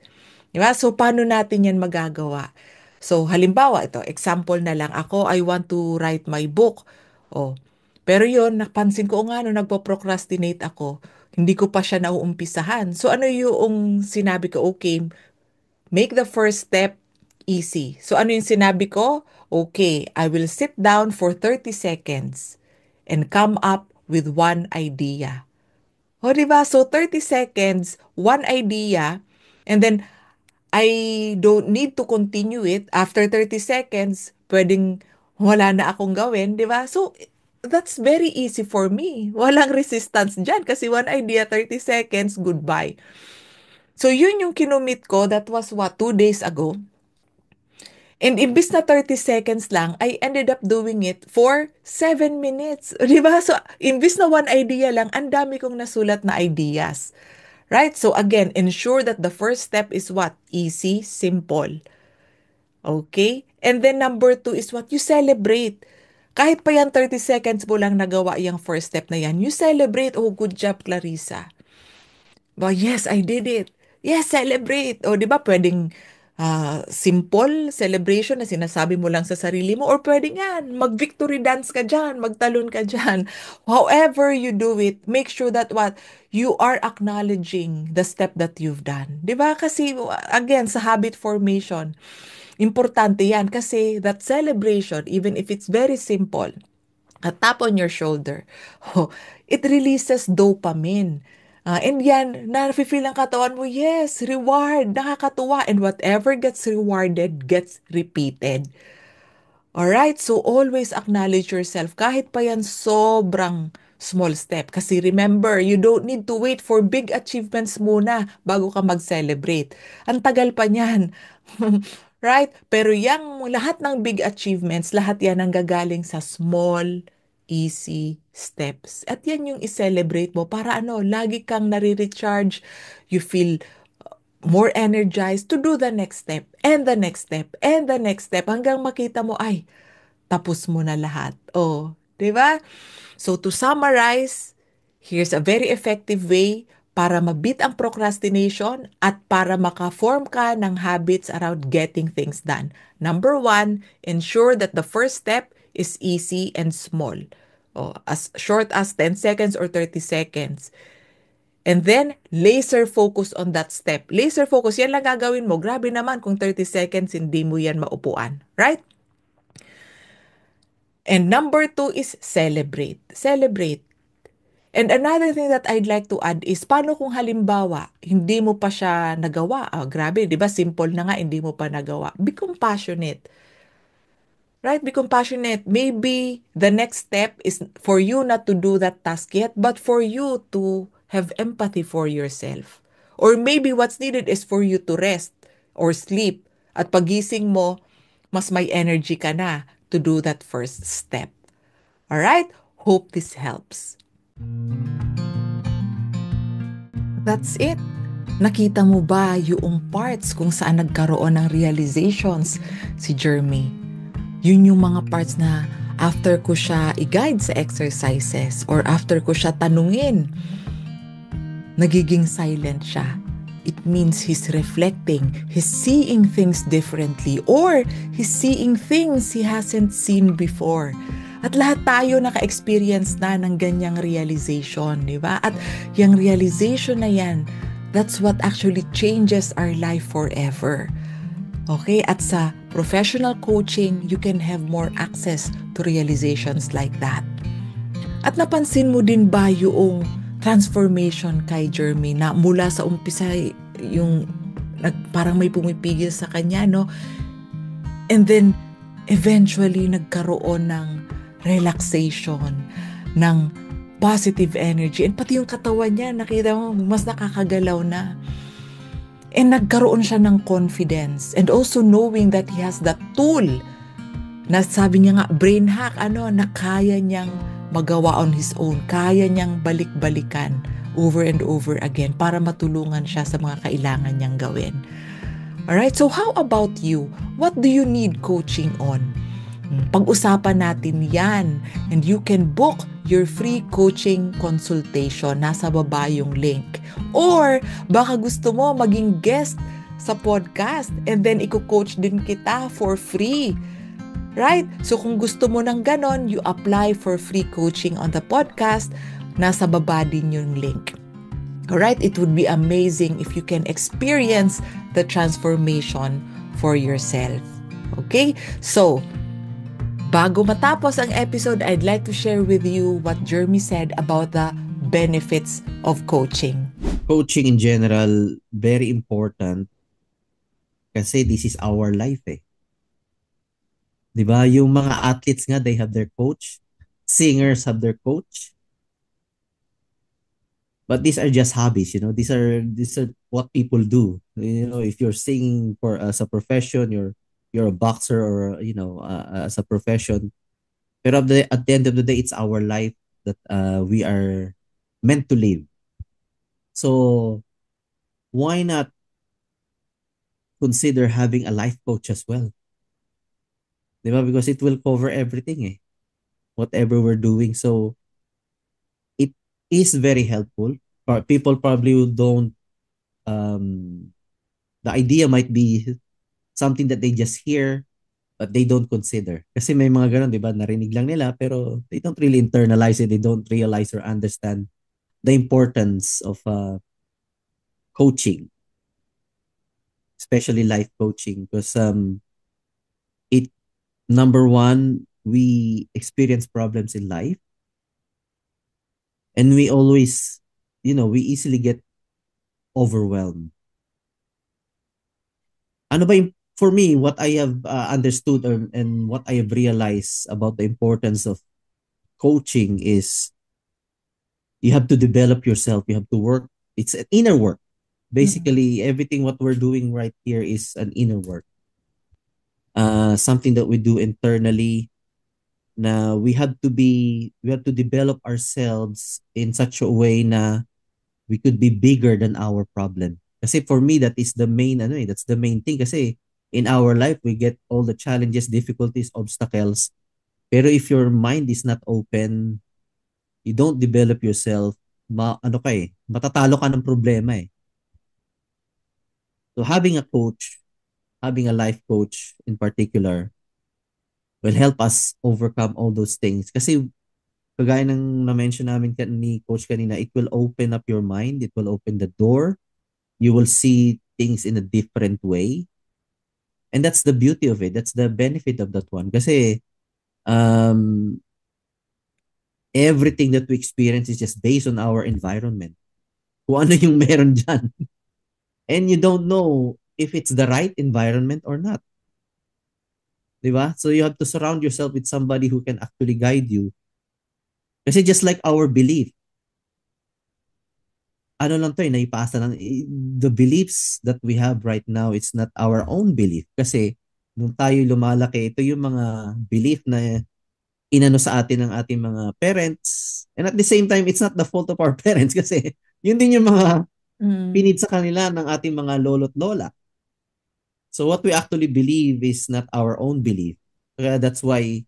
Diba? So, paano natin yan magagawa? So, halimbawa, ito, example na lang. Ako, I want to write my book. Oh, pero yon napansin ko nga, no, nagpo-procrastinate ako. Hindi ko pa siya nauumpisahan. So, ano yung sinabi ko? Okay, make the first step easy. So ano yung sinabi ko? Okay, I will sit down for 30 seconds. and come up with one idea. O, diba? So, 30 seconds, one idea, and then I don't need to continue it. After 30 seconds, pwedeng wala na akong gawin, di ba? So, that's very easy for me. Walang resistance dyan kasi one idea, 30 seconds, goodbye. So, yun yung kinumit ko. That was what, 2 days ago. And imbis na 30 seconds lang, I ended up doing it for 7 minutes. Di ba? So, imbis na one idea lang, ang dami kong nasulat na ideas. Right? So, again, ensure that the first step is what? Easy, simple. Okay? And then number 2 is what? You celebrate. Kahit pa yan 30 seconds mo lang nagawa yung first step na yan, you celebrate. Oh, good job, Clarissa. Ba, yes, I did it. Yes, celebrate. O, di ba, pwedeng simple celebration na sinasabi mo lang sa sarili mo or pwedeng yan, mag-victory dance ka dyan, magtalon ka dyan. However you do it, make sure that what? You are acknowledging the step that you've done. Di ba? Kasi, again, sa habit formation, importante yan kasi that celebration, even if it's very simple, a tap on your shoulder, oh, it releases dopamine. And yan, na-feel ang katawan mo, yes, reward, nakakatuwa. And whatever gets rewarded gets repeated. Alright, so always acknowledge yourself kahit pa yan sobrang small step. Kasi remember, you don't need to wait for big achievements muna bago ka mag-celebrate. Ang tagal pa niyan. Right? Pero yung lahat ng big achievements, lahat yan ang gagaling sa small, easy steps. At yan yung i-celebrate mo para ano, lagi kang nare-recharge, you feel more energized to do the next step, and the next step, and the next step, hanggang makita mo, ay, tapos mo na lahat. Oh, di ba? So to summarize, here's a very effective way para mabit ang procrastination at para maka-form ka ng habits around getting things done. Number 1, ensure that the first step is easy and small. Oh, as short as 10 seconds or 30 seconds. And then, laser focus on that step. Laser focus, yan lang gagawin mo. Grabe naman kung 30 seconds, hindi mo yan maupuan. Right? And number 2 is celebrate. Celebrate. And another thing that I'd like to add is, paano kung halimbawa, hindi mo pa siya nagawa? Grabe, di ba? Simple na nga, hindi mo pa nagawa. Be compassionate. Right? Be compassionate. Maybe the next step is for you not to do that task yet, but for you to have empathy for yourself. Or maybe what's needed is for you to rest or sleep. At pagising mo, mas may energy ka na to do that first step. Alright? Hope this helps. That's it. Nakita mo ba yung parts kung saan nagkaroon ng realizations si Jeremy? Yun yung mga parts na after ko siya i-guide sa exercises or after ko siya tanungin, nagiging silent siya. It means he's reflecting, he's seeing things differently, or he's seeing things he hasn't seen before. At lahat tayo naka-experience na ng ganyang realization, di ba? At yung realization na yan, that's what actually changes our life forever. Okay? At sa professional coaching, you can have more access to realizations like that. At napansin mo din ba yung transformation kay Jeremy na mula sa umpisa yung parang may pumipigil sa kanya, no? And then, eventually, nagkaroon ng relaxation, ng positive energy, and pati yung katawan niya, nakita mo, mas nakakagalaw na. And nagkaroon siya ng confidence, and also knowing that he has that tool, na sabi niya nga, brain hack, na kaya niyang magawa on his own, kaya niyang balik-balikan over and over again para matulungan siya sa mga kailangan niyang gawin. Alright, so how about you? What do you need coaching on? Pag-usapan natin yan, and you can book your free coaching consultation. Nasa baba yung link. Or baka gusto mo maging guest sa podcast and then i-coach din kita for free. Right? So kung gusto mo ng ganon, you apply for free coaching on the podcast. Nasa baba din yung link. Alright? It would be amazing if you can experience the transformation for yourself. Okay? So, Bago matapos ang episode, I'd like to share with you what Jeremy said about the benefits of coaching. Coaching in general, very important kasi this is our life eh. 'Di ba? Yung mga athletes nga, they have their coach. Singers have their coach. But these are just hobbies, you know. These are what people do. You know, if you're singing for as a profession, you're a boxer or as a profession. Pero at the end of the day, it's our life that we are meant to live. So why not consider having a life coach as well? 'Di ba? Because it will cover everything eh. Whatever we're doing. So it is very helpful. People probably don't um the idea might be something that they just hear but they don't consider. Kasi may mga ganun, 'di ba? Narinig lang nila pero they don't really internalize it. They don't realize or understand the importance of coaching, especially life coaching because it number one, we experience problems in life and we always, we easily get overwhelmed. Ano ba yung, for me, what I have understood and what I have realized about the importance of coaching is you have to develop yourself. You have to work. It's an inner work. Mm. Basically, everything what we're doing right here is an inner work. Something that we do internally. Na we have to develop ourselves in such a way na we could be bigger than our problem. Kasi for me, that is the main, that's the main thing. Kasi in our life, we get all the challenges, difficulties, obstacles. Pero if your mind is not open, you don't develop yourself, matatalo ka ng problema eh. So having a coach, having a life coach in particular, will help us overcome all those things. Kasi kagaya ng na-mention namin ni Coach kanina, it will open up your mind, it will open the door, you will see things in a different way. And that's the beauty of it. That's the benefit of that one. Kasi um, everything that we experience is just based on our environment. Kung ano yung meron dyan. And you don't know if it's the right environment or not. Diba? So you have to surround yourself with somebody who can actually guide you. Kasi just like our belief, ano lang to eh, naipasa lang. The beliefs that we have right now, it's not our own belief. Kasi nung tayo lumalaki, ito yung mga belief na inano sa atin ng ating mga parents. And at the same time, it's not the fault of our parents kasi yun din yung mga Mm. pinid sa kanila ng ating mga lolo't lola. So what we actually believe is not our own belief. Kaya that's why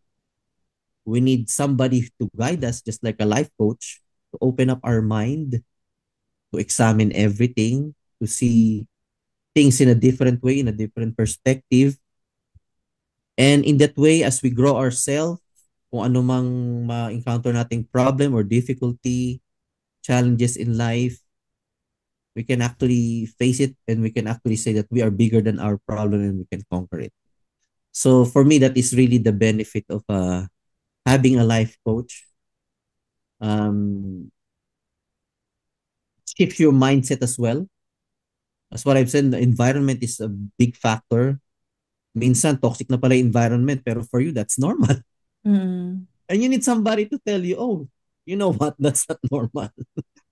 we need somebody to guide us, just like a life coach, to open up our mind, to examine everything, to see things in a different way, in a different perspective. And in that way, as we grow ourselves, kung ano mang ma-encounter nating problem or difficulty, challenges in life, we can actually face it and we can actually say that we are bigger than our problem and we can conquer it. So for me, that is really the benefit of having a life coach. Um, shifts your mindset as well. As what I've said, the environment is a big factor. Minsan, toxic na pala yung environment, pero for you, that's normal. Mm. And you need somebody to tell you, oh, you know what, that's not normal.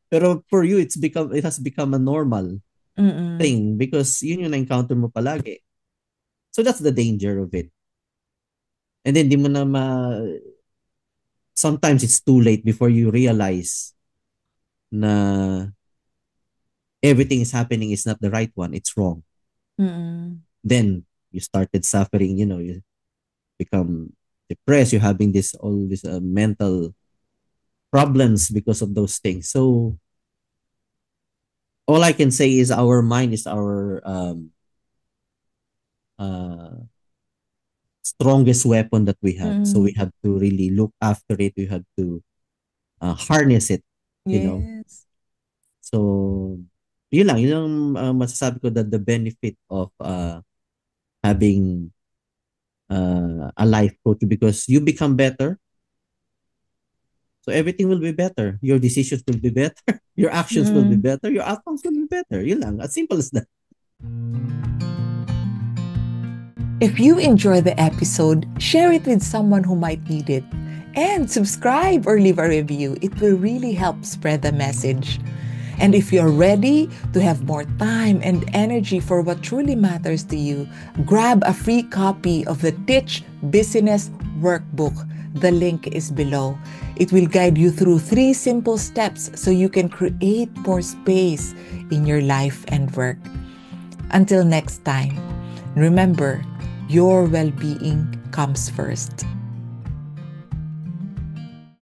Pero for you, it has become a normal Mm. thing because yun yung na-encounter mo palagi. So that's the danger of it. And then di mo na sometimes it's too late before you realize na everything is happening is not the right one, it's wrong. Mm. Then you started suffering, you become depressed, you're having all these mental problems because of those things. So all I can say is our mind is our uh, strongest weapon that we have. So we Mm. have to really look after it. We have to harness it, you know. Yes. So yun lang masasabi ko that the benefit of having a life coach because you become better. So everything will be better. Your decisions will be better. Your actions will be Mm. better. Your outcomes will be better. Yun lang. As simple as that. If you enjoy the episode, share it with someone who might need it. And subscribe or leave a review. It will really help spread the message. And if you're ready to have more time and energy for what truly matters to you, grab a free copy of the Teach Business Workbook. The link is below. It will guide you through 3 simple steps so you can create more space in your life and work. Until next time, remember, your well being comes first.